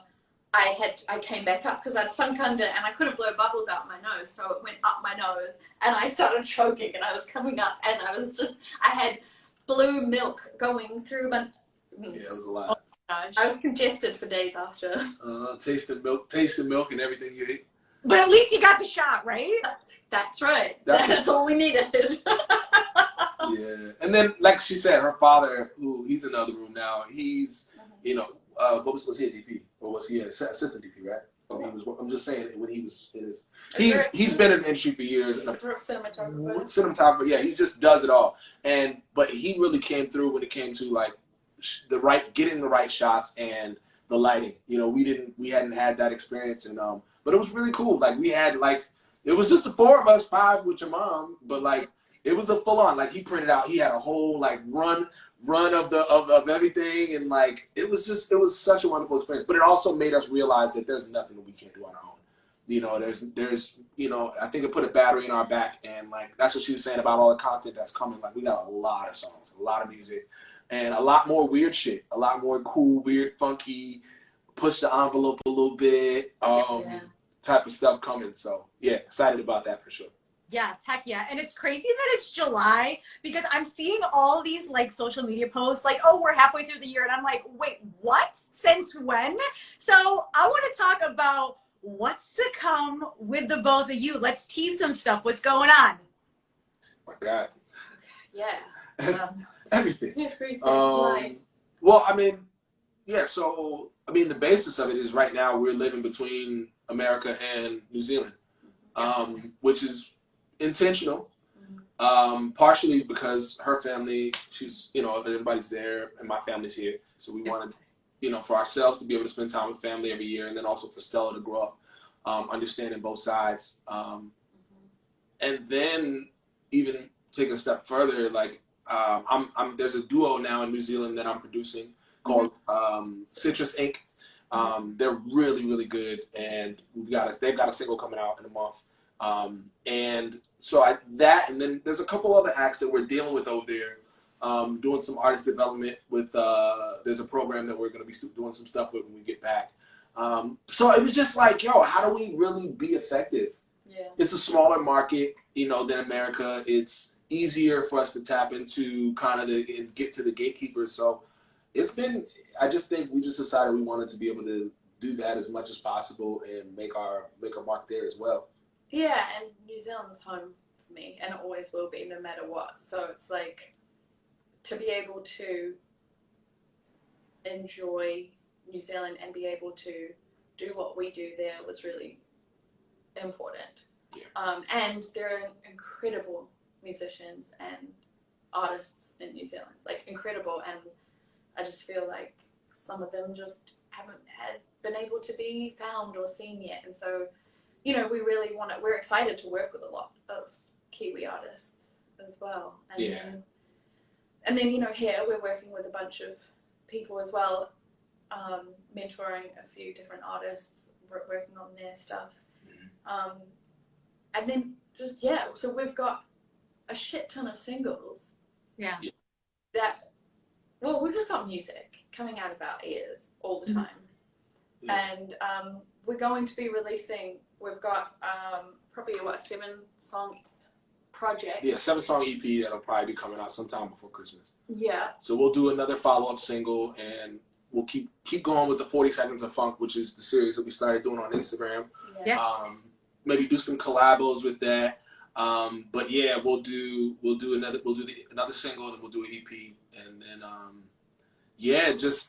[SPEAKER 3] I came back up because I'd sunk under and I couldn't blow bubbles out my nose, so it went up my nose and I started choking and I was coming up and I had blue milk going through my.
[SPEAKER 2] Yeah, it was a lot.
[SPEAKER 3] Gosh. I was congested for days after.
[SPEAKER 2] Tasting milk and everything you ate.
[SPEAKER 1] But at least you got the shot, right?
[SPEAKER 3] That's right. That's all we needed.
[SPEAKER 2] Yeah. And then, like she said, her father, who he's in the other room now, he's, you know, was he a DP? Or was he an assistant DP, right? I'm just saying when he was, he's been in the industry for years. And cinematographer, yeah, he just does it all. But he really came through when it came to like getting the right shots and the lighting. You know, we hadn't had that experience, and but it was really cool. Like we had it was just the four of us, 5 with your mom, but like it was a full on. Like he printed out, he had a whole like run of everything, and like it was such a wonderful experience. But it also made us realize that there's nothing that we can't do on our own. You know, there's you know, I think it put a battery in our back, and like that's what she was saying about all the content that's coming. Like we got a lot of songs, a lot of music, and a lot more weird shit, a lot more cool, weird, funky, push the envelope a little bit, type of stuff coming. So yeah, excited about that for sure.
[SPEAKER 1] Yes, heck yeah. And it's crazy that it's July because I'm seeing all these like social media posts like, oh, we're halfway through the year. And I'm like, wait, what? Since when? So I want to talk about what's to come with the both of you. Let's tease some stuff. What's going on?
[SPEAKER 2] Oh my God.
[SPEAKER 3] Yeah.
[SPEAKER 2] Everything. Well, I mean, yeah, so, I mean, the basis of it is right now we're living between America and New Zealand, which is intentional, partially because her family, she's, you know, everybody's there and my family's here. So we wanted, you know, for ourselves to be able to spend time with family every year, and then also for Stella to grow up understanding both sides. And then even take a step further, like, there's a duo now in New Zealand that I'm producing called Citrus Inc. They're really, really good, and they've got a single coming out in a month. And so and then there's a couple other acts that we're dealing with over there, doing some artist development with, there's a program that we're going to be doing some stuff with when we get back. So it was just like, yo, how do we really be effective?
[SPEAKER 3] Yeah. It's
[SPEAKER 2] a smaller market, you know, than America. It's easier for us to tap into kind of and get to the gatekeepers. So it's been. I just think we just decided we wanted to be able to do that as much as possible and make our mark there as well.
[SPEAKER 3] Yeah, and New Zealand's home for me, and it always will be, no matter what. So it's like to be able to enjoy New Zealand and be able to do what we do there was really important.
[SPEAKER 2] Yeah.
[SPEAKER 3] And there are incredible musicians and artists in New Zealand, like incredible, and I just feel like some of them just haven't been able to be found or seen yet. And so, you know, we're excited to work with a lot of Kiwi artists as well. And then, you know, here we're working with a bunch of people as well, mentoring a few different artists, working on their stuff. And then just, so we've got a shit ton of singles.
[SPEAKER 1] Yeah.
[SPEAKER 3] Well, we've just got music coming out of our ears all the time. And we're going to be releasing, we've got probably a 7-song project.
[SPEAKER 2] Yeah, 7-song EP that'll probably be coming out sometime before Christmas.
[SPEAKER 3] Yeah.
[SPEAKER 2] So we'll do another follow-up single, and we'll keep going with the 40 Seconds of Funk, which is the series that we started doing on Instagram.
[SPEAKER 3] Yeah.
[SPEAKER 2] Maybe do some collabos with that. But yeah, we'll do another single, then we'll do an EP, and then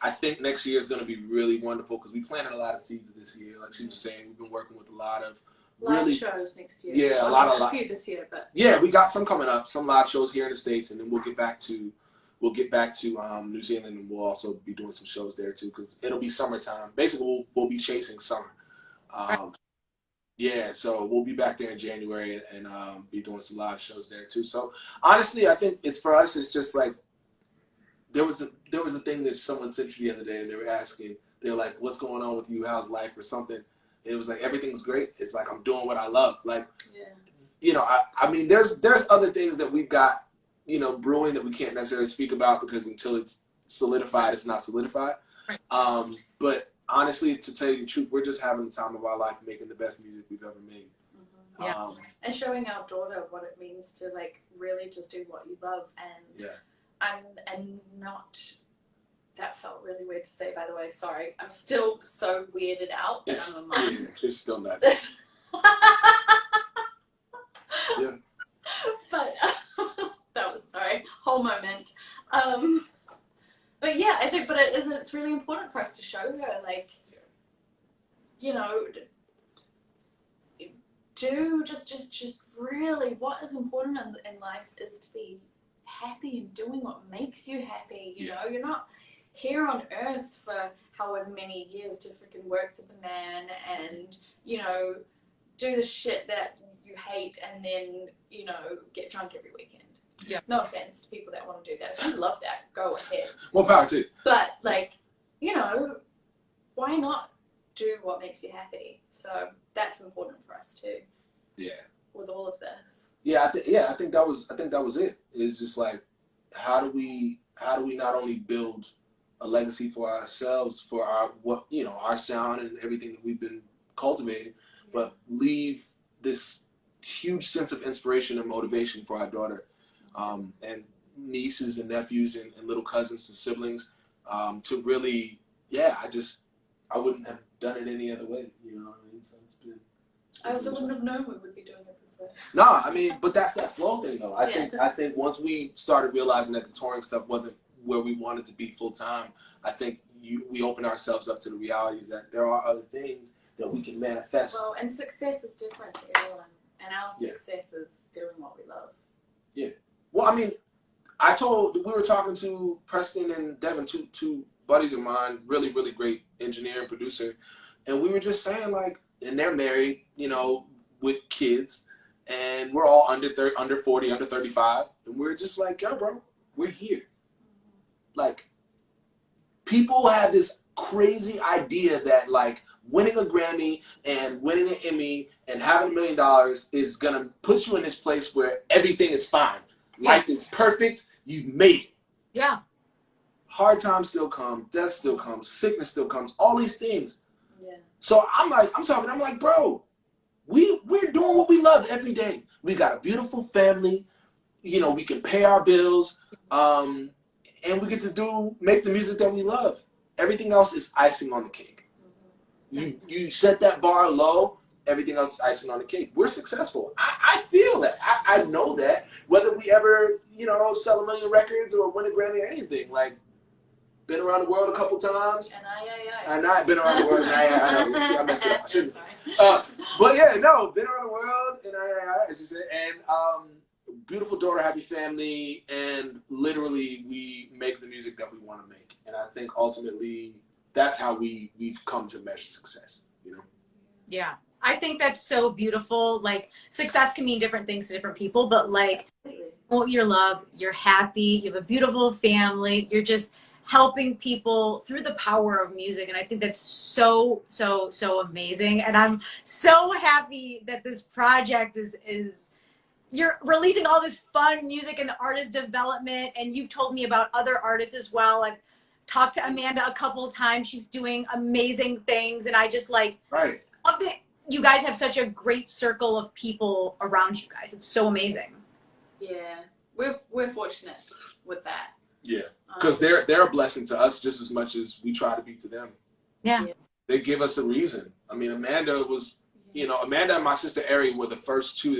[SPEAKER 2] I think next year is going to be really wonderful because we planted a lot of seeds this year. Like she was saying, we've been working with a lot of
[SPEAKER 3] live shows next year.
[SPEAKER 2] Yeah,
[SPEAKER 3] a few this year, but
[SPEAKER 2] yeah, we got some coming up, some live shows here in the States, and then we'll get back to New Zealand, and we'll also be doing some shows there too because it'll be summertime. Basically, we'll be chasing summer. Yeah, so we'll be back there in January and be doing some live shows there too. So honestly, I think it's for us. It's just like there was a thing that someone said to me the other day, and they were like, "What's going on with you? How's life?" or something. And it was like everything's great. It's like I'm doing what I love. Like, you know, I mean, there's other things that we've got, you know, brewing that we can't necessarily speak about because until it's solidified, it's not solidified.
[SPEAKER 1] Right.
[SPEAKER 2] But honestly, to tell you the truth, we're just having the time of our life making the best music we've ever made.
[SPEAKER 3] Mm-hmm. Yeah. And showing our daughter what it means to like really just do what you love and not. That felt really weird to say, by the way. Sorry, I'm still so weirded out that I'm a mom.
[SPEAKER 2] Yeah, it's still nuts. Yeah.
[SPEAKER 3] But that was whole moment. But yeah, I think, it's really important for us to show her, like, you know, do just really what is important in life is to be happy and doing what makes you happy. You know, you're not here on earth for however many years to freaking work for the man and, you know, do the shit that you hate and then, you know, get drunk every weekend.
[SPEAKER 1] Yeah.
[SPEAKER 3] No offense to people that want to do that. If you love that, go ahead.
[SPEAKER 2] More power to you.
[SPEAKER 3] But, like, you know, why not do what makes you happy? So that's important for us too.
[SPEAKER 2] Yeah.
[SPEAKER 3] With all of this.
[SPEAKER 2] Yeah, I think that was it. It's just like, how do we not only build a legacy for ourselves, for our sound and everything that we've been cultivating, but leave this huge sense of inspiration and motivation for our daughter, and nieces and nephews and little cousins and siblings, to really, I wouldn't have done it any other way, you know what I mean? So
[SPEAKER 3] I also wouldn't have known we would be doing it this way.
[SPEAKER 2] Nah, I mean, but that's that flow thing though. I think once we started realizing that the touring stuff wasn't where we wanted to be full time, I think we opened ourselves up to the realities that there are other things that we can manifest.
[SPEAKER 3] Well, and success is different to everyone, and our success is doing what we love. Yeah.
[SPEAKER 2] Well, I mean, we were talking to Preston and Devin, two buddies of mine, really, really great engineer and producer, and we were just saying, like, and they're married, you know, with kids, and we're all under 40, under 35, and we're just like, yo, bro, we're here. Like, people have this crazy idea that, like, winning a Grammy and winning an Emmy and having $1 million is gonna put you in this place where everything is fine. Life is perfect. You've made it.
[SPEAKER 1] Yeah.
[SPEAKER 2] Hard times still come. Death still comes. Sickness still comes. All these things.
[SPEAKER 3] Yeah.
[SPEAKER 2] So I'm like, bro, we're doing what we love every day. We got a beautiful family. You know, we can pay our bills. and we get to make the music that we love. Everything else is icing on the cake. You set that bar low, everything else is icing on the cake. We're successful. I feel that. I know that. Whether we ever, sell 1 million records or win a Grammy or anything, like, been around the world a couple times. And I've been around the world, and I know. See, I messed it up. I shouldn't. But yeah, no, been around the world, and as you said, and beautiful daughter, happy family, and literally we make the music that we want to make. And I think ultimately that's how we've come to measure success,
[SPEAKER 1] Yeah. I think that's so beautiful. Like, success can mean different things to different people, but like, you're loved, you're happy, you have a beautiful family, you're just helping people through the power of music. And I think that's so, so, so amazing. And I'm so happy that this project is you're releasing all this fun music and artist development. And you've told me about other artists as well. I've talked to Amanda a couple of times. She's doing amazing things. And I just love that you guys have such a great circle of people around you guys. It's so amazing.
[SPEAKER 3] Yeah, we're fortunate with that.
[SPEAKER 2] Yeah, because they're a blessing to us just as much as we try to be to them.
[SPEAKER 1] Yeah.
[SPEAKER 2] They give us a reason. I mean, Amanda was, Amanda and my sister Ari were the first two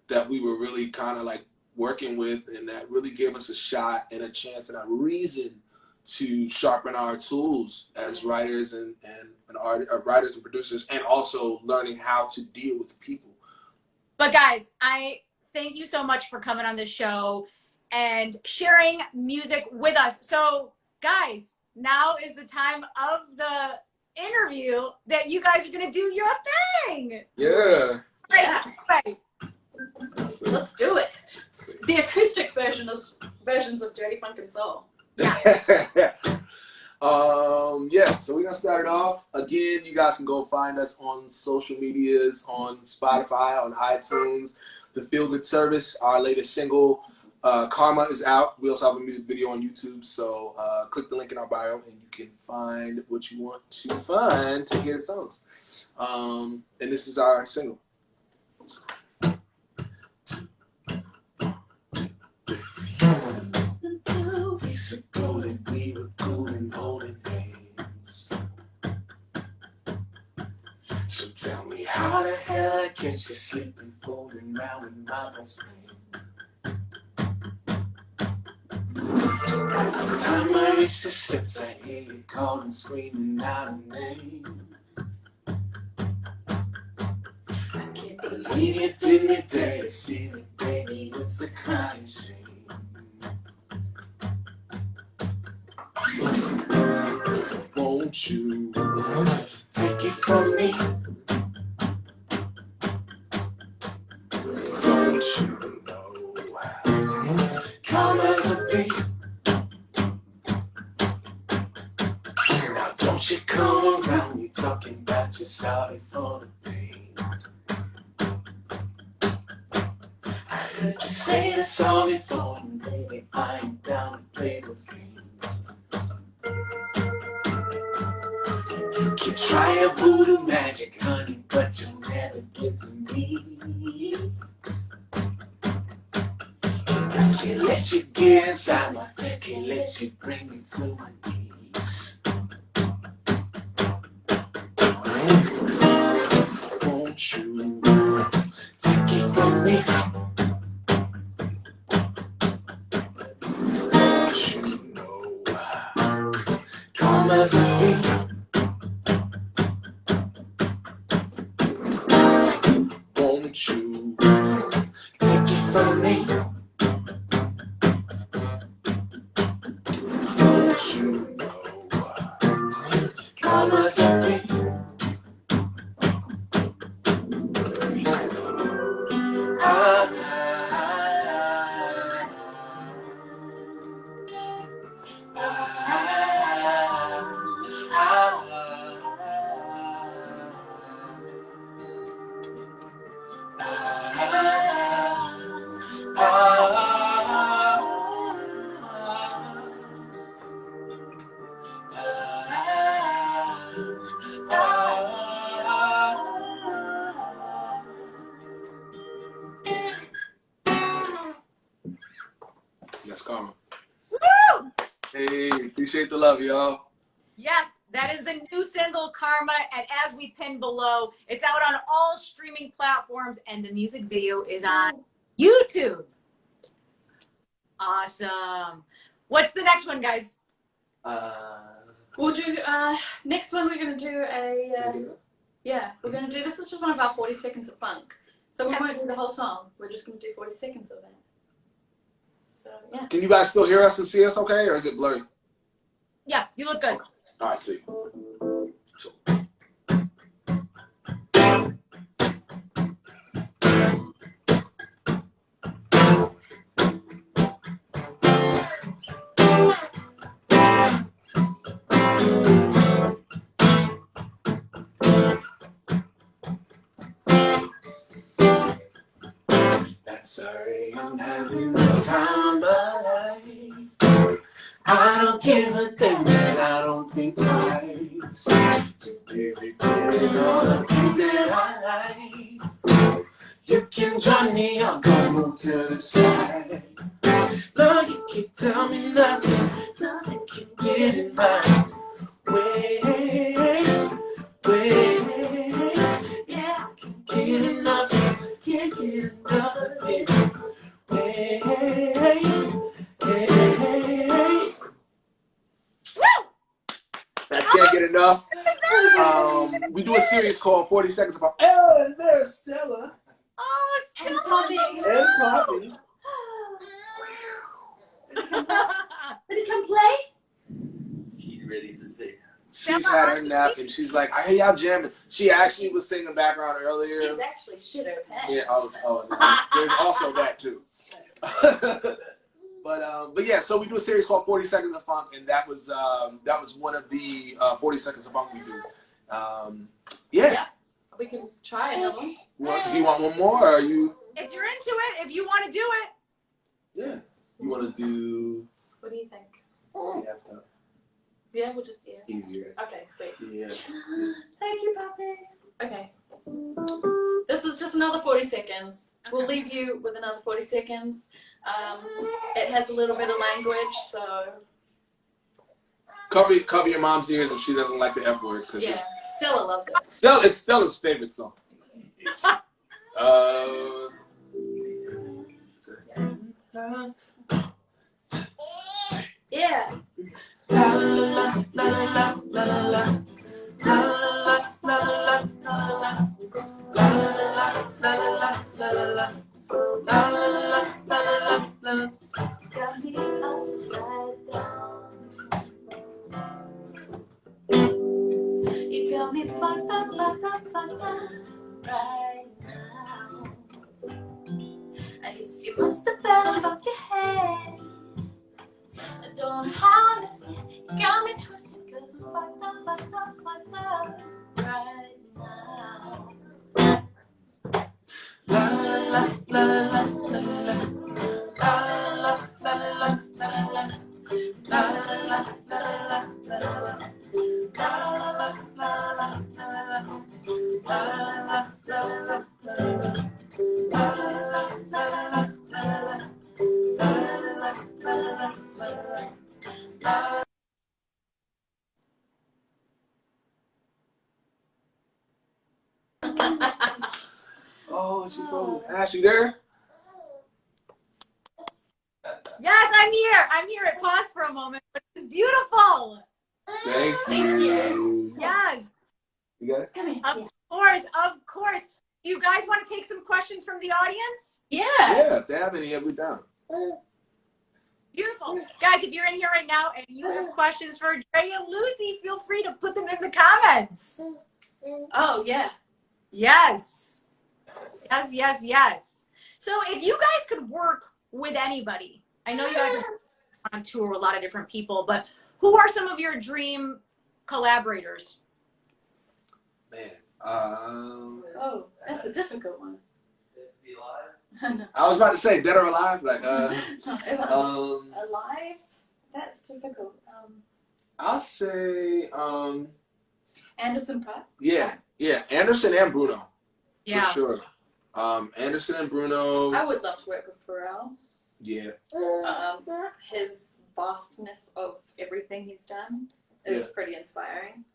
[SPEAKER 2] that we were really kind of like working with, and that really gave us a shot and a chance and a reason to sharpen our tools as writers and writers and producers, and also learning how to deal with people.
[SPEAKER 1] But guys, I thank you so much for coming on this show and sharing music with us. So guys, now is the time of the interview that you guys are going to do your thing.
[SPEAKER 2] Yeah.
[SPEAKER 1] Right.
[SPEAKER 3] Let's do it. The acoustic versions of Dirty Funk and Soul.
[SPEAKER 2] Yeah. So we're gonna start it off. Again, you guys can go find us on social medias, on Spotify, on iTunes, the Feel Good service. Our latest single, Karma, is out. We also have a music video on YouTube, so click the link in our bio and you can find what you want to find to hear the songs. And this is our single. Weeks ago that we were cool and holding hands. So tell me how the hell I catch you sleeping, folding around with my best friend. By the time I reach the steps, I hear you calling, screaming out a name. I can't believe you did me dirty, see me, baby, it's a crying shame. Won't you take it from me? Don't you know how karma's a bee? Now don't you come around me talking about you're sorry for the pain. I heard you say that's all before, and baby, I ain't down to play those games. You can try a voodoo magic, honey, but you'll never get to me. I can't let you get inside my head, can't let you bring me to my knees. Won't you take it from me? Don't you know karma's a thing? Won't you take it from me? Don't you know karma's a thing? Hey, appreciate the love, y'all.
[SPEAKER 1] Yes, that is the new single, Karma, and as we pin below, it's out on all streaming platforms, and the music video is on YouTube. Awesome. What's the next one, guys?
[SPEAKER 3] We'll do, next one we're going to do we're going to do, this is just one of our 40 seconds of funk. So we won't do the whole song, we're just going to do 40 seconds of it. So, yeah.
[SPEAKER 2] Can you guys still hear us and see us okay, or is it blurry?
[SPEAKER 1] Yeah, you look good.
[SPEAKER 2] All right, sweet. So. Sorry, I'm having the time of my life. I don't give a damn and I don't think twice. Too busy doing all the things that I like. You can join me or go move to the side. No, you can't tell me nothing. Nothing can get in my way. Yeah, I can't get enough. Can't get enough of this. Hey. That can't get enough. We do a series called 40 Seconds of Funk. Oh, and there's Stella.
[SPEAKER 1] Oh, Stella.
[SPEAKER 2] And Poppy.
[SPEAKER 3] Did he come play?
[SPEAKER 4] She's ready to sing.
[SPEAKER 2] She's had her nap and she's like, I hear y'all jamming. She actually was singing background earlier.
[SPEAKER 3] She's actually shit her pants.
[SPEAKER 2] Yeah, there's also that too. But yeah, so we do a series called 40 Seconds of Funk, and that was one of the 40 Seconds of Funk we do. Yeah.
[SPEAKER 3] We can try another one.
[SPEAKER 2] Do you want one more, or are you?
[SPEAKER 1] If you're into it, if you want to do it.
[SPEAKER 2] Yeah. You want to do?
[SPEAKER 3] What do you think?
[SPEAKER 2] Yeah,
[SPEAKER 3] we'll just
[SPEAKER 2] it's easier.
[SPEAKER 3] Okay, sweet.
[SPEAKER 2] Yeah.
[SPEAKER 3] Thank you, Poppy. Okay. This is just another 40 seconds. Okay. We'll leave you with another 40 seconds. It has a little bit of language, so.
[SPEAKER 2] Cover your mom's ears if she doesn't like the F word.
[SPEAKER 3] Yeah, Stella loves it.
[SPEAKER 2] It's Stella's favorite song.
[SPEAKER 3] Yeah.
[SPEAKER 2] La la la la la la la. La la la la la la. La la la la la la. La la la la.
[SPEAKER 3] Got me upside down. You got me fucked up right now. I guess you must have fell about your head. I don't honestly, you got me twisted cause I'm fucked up right now. La la la la la la la. La la la la la la. La la la la la la la. La la la la la la. La la la la la. Oh, she froze. Ash, you there?
[SPEAKER 1] Yes, I'm here. I'm here. It paused for a moment, but it's beautiful.
[SPEAKER 2] Thank you.
[SPEAKER 1] Yes.
[SPEAKER 2] You got it?
[SPEAKER 3] Come here.
[SPEAKER 1] Of course. Do you guys want to take some questions from the audience?
[SPEAKER 3] Yeah.
[SPEAKER 2] Yeah, if they have any, we're down.
[SPEAKER 1] Beautiful. Guys, if you're in here right now and you have questions for Dre and Lucy, feel free to put them in the comments.
[SPEAKER 3] Oh, yeah.
[SPEAKER 1] Yes. Yes. So if you guys could work with anybody, I know you guys are on tour with a lot of different people, but who are some of your dream collaborators?
[SPEAKER 2] Man.
[SPEAKER 3] Oh, that's a difficult one. No.
[SPEAKER 2] I was about to say dead or alive, like
[SPEAKER 3] Alive? That's difficult.
[SPEAKER 2] I'll say
[SPEAKER 3] Anderson .Paak?
[SPEAKER 2] Yeah, Anderson and Bruno.
[SPEAKER 1] Yeah.
[SPEAKER 2] For sure. Anderson and Bruno.
[SPEAKER 3] I would love to work with Pharrell.
[SPEAKER 2] Yeah.
[SPEAKER 3] His vastness of everything he's done is pretty inspiring.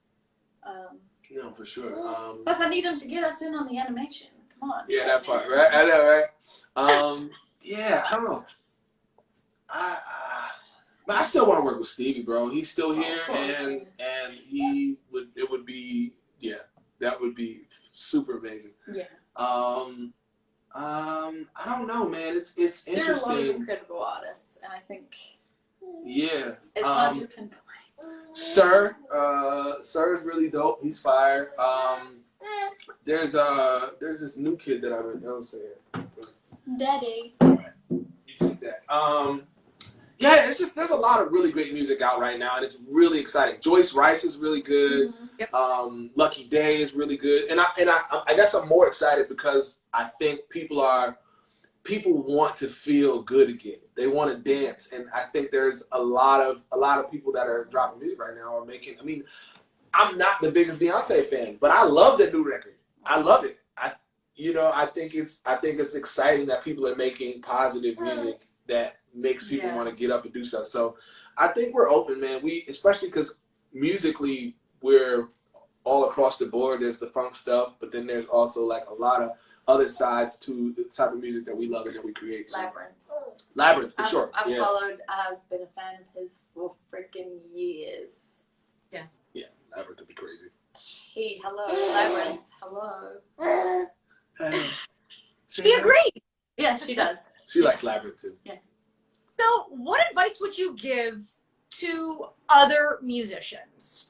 [SPEAKER 2] No, for sure.
[SPEAKER 3] Plus, I need him to get us in on the animation. Come on.
[SPEAKER 2] Yeah, that part, right? I know, right? Yeah, I don't know. But I still want to work with Stevie, bro. He's still here, and it would be, that would be super amazing.
[SPEAKER 3] Yeah.
[SPEAKER 2] I don't know, man. It's interesting.
[SPEAKER 3] There are a lot of incredible artists, and I think it's hard to pinpoint.
[SPEAKER 2] Sir is really dope. He's fire. There's this new kid that I've been noticing.
[SPEAKER 3] Daddy.
[SPEAKER 2] All right, you take that. Yeah, it's just there's a lot of really great music out right now, and it's really exciting. Joyce Rice is really good.
[SPEAKER 3] Mm-hmm. Yep.
[SPEAKER 2] Lucky Day is really good, and I guess I'm more excited because I think people want to feel good again. They want to dance, and I think there's a lot of people that are dropping music right now are making. I mean, I'm not the biggest Beyonce fan, but I love the new record. I love it. I think it's exciting that people are making positive music that makes people want to get up and do stuff. So I think we're open, man. Especially because musically we're all across the board. There's the funk stuff, but then there's also like a lot of other sides to the type of music that we love and that we create. So. Labyrinth, for sure.
[SPEAKER 3] I've been a fan of his for freaking years. Yeah.
[SPEAKER 2] Yeah, Labyrinth would be crazy.
[SPEAKER 3] Hey, hello, Labyrinth. Hello.
[SPEAKER 1] She agreed.
[SPEAKER 3] Yeah, she does.
[SPEAKER 2] She likes Labyrinth too.
[SPEAKER 3] Yeah.
[SPEAKER 1] So, what advice would you give to other musicians?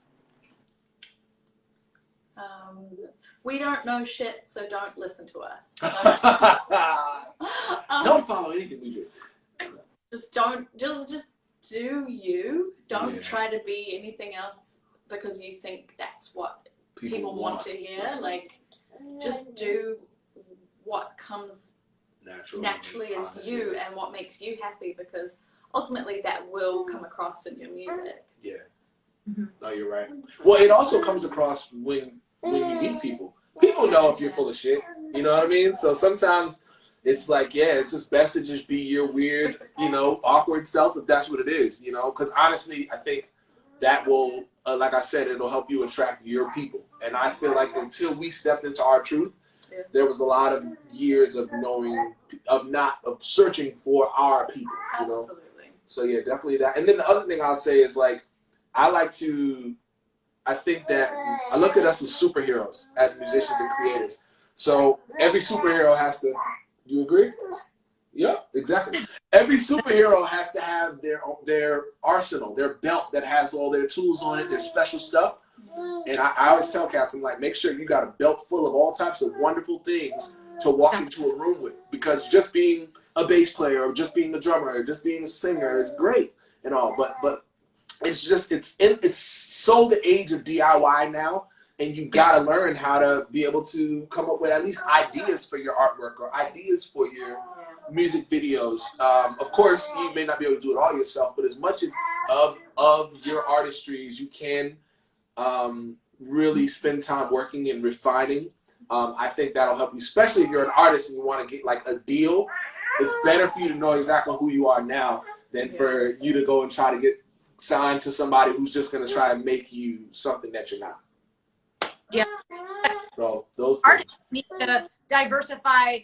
[SPEAKER 3] We don't know shit, so don't listen to us.
[SPEAKER 2] Don't follow anything we do.
[SPEAKER 3] Just do you. Don't try to be anything else because you think that's what people want to hear. Like, just do what comes naturally as you and what makes you happy, because ultimately that will come across in your music.
[SPEAKER 2] Yeah. Mm-hmm. No, you're right. Well, it also comes across when you meet people. People know if you're full of shit. You know what I mean? So sometimes it's like, it's just best to just be your weird, awkward self if that's what it is, Because honestly, I think that will, like I said, it'll help you attract your people. And I feel like until we stepped into our truth, there was a lot of years of searching for our people,
[SPEAKER 3] Absolutely.
[SPEAKER 2] So yeah, definitely that. And then the other thing I'll say is like, I think that I look at us as superheroes, as musicians and creators. So every superhero has to, you agree? Yeah, exactly. Every superhero has to have their arsenal, their belt that has all their tools on it, their special stuff. And I always tell cats, I'm like, make sure you got a belt full of all types of wonderful things to walk into a room with. Because just being a bass player or just being a drummer or just being a singer is great and all. But it's just, it's so the age of DIY now. And you got to learn how to be able to come up with at least ideas for your artwork or ideas for your music videos. Of course, you may not be able to do it all yourself, but as much of your artistry as you can really spend time working and refining. I think that'll help you, especially if you're an artist and you want to get like a deal. It's better for you to know exactly who you are now than for you to go and try to get signed to somebody who's just going to try to make you something that you're not.
[SPEAKER 1] Yeah.
[SPEAKER 2] So those
[SPEAKER 1] artists need to diversify.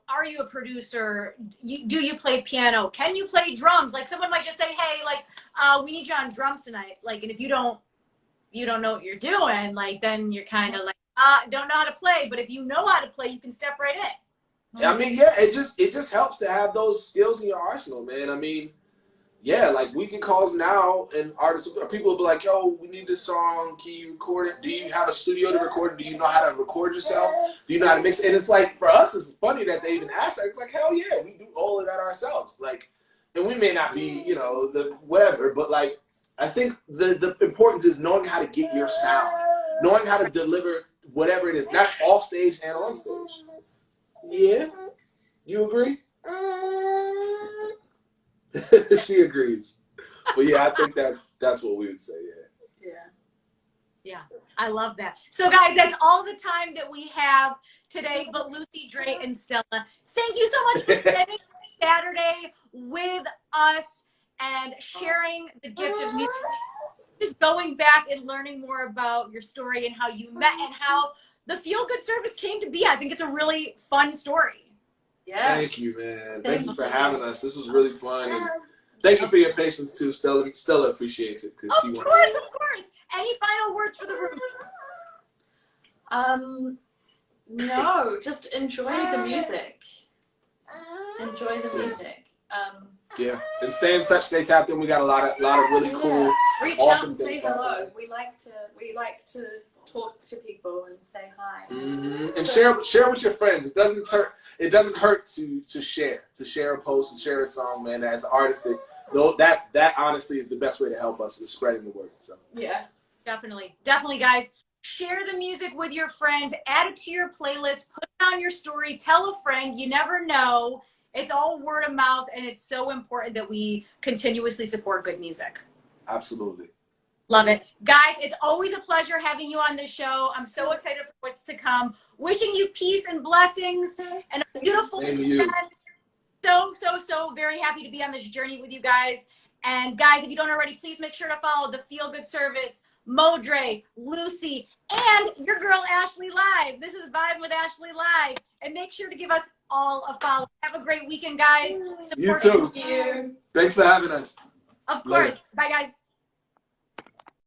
[SPEAKER 1] Are you a producer? Do you play piano? Can you play drums? Like someone might just say, "Hey, like, we need you on drums tonight." Like, and if you don't know what you're doing, like, then you're kind of like, don't know how to play. But if you know how to play, you can step right in.
[SPEAKER 2] I mean, yeah, it just helps to have those skills in your arsenal, man. I mean, yeah, like we get calls now and artists, people will be like, yo, we need this song. Can you record it? Do you have a studio to record it? Do you know how to record yourself? Do you know how to mix it? And it's like, for us, it's funny that they even ask that. It's like, hell yeah, we do all of that ourselves. Like, and we may not be, the whatever, but like, I think the importance is knowing how to get your sound, knowing how to deliver whatever it is. That's off stage and on stage. Yeah? You agree? She agrees. But yeah, I think that's what we would say,
[SPEAKER 1] Yeah, I love that. So guys, that's all the time that we have today. But Lucy, Dre, and Stella, thank you so much for spending Saturday with us and sharing the gift of music. Just going back and learning more about your story and how you met and how the Feel Good service came to be. I think it's a really fun story.
[SPEAKER 3] Yeah.
[SPEAKER 2] Thank you, man. Thank you for having us. This was really fun. And thank you for your patience, too. Stella appreciates it.
[SPEAKER 1] Of course. Any final words for the room?
[SPEAKER 3] No, just enjoy the music. Enjoy the music.
[SPEAKER 2] Yeah, and stay in touch, stay tapped in. We got a lot of really cool,
[SPEAKER 3] reach
[SPEAKER 2] awesome
[SPEAKER 3] out and say
[SPEAKER 2] things
[SPEAKER 3] hello.
[SPEAKER 2] happening.
[SPEAKER 3] We like to talk to people and say hi.
[SPEAKER 2] And share with your friends. It doesn't hurt to share a post and share a song, man. As an artist, that honestly is the best way to help us, is spreading the word. So
[SPEAKER 3] Yeah,
[SPEAKER 1] definitely, guys. Share the music with your friends. Add it to your playlist. Put it on your story. Tell a friend. You never know. It's all word of mouth, and it's so important that we continuously support good music.
[SPEAKER 2] absolutely.
[SPEAKER 1] Love it. Guys, it's always a pleasure having you on this show. I'm so excited for what's to come. Wishing you peace and blessings and a beautiful weekend. So very happy to be on this journey with you guys. And guys, if you don't already, please make sure to follow the Feel Good service, MoDre, Lucy, and your girl Ashley Live. This is Vibin with Ashley Live. And make sure to give us all a follow. Have a great weekend, guys.
[SPEAKER 2] You too.
[SPEAKER 3] thank you.
[SPEAKER 2] Thanks for having us.
[SPEAKER 1] Of course.
[SPEAKER 2] Later.
[SPEAKER 1] Bye, guys.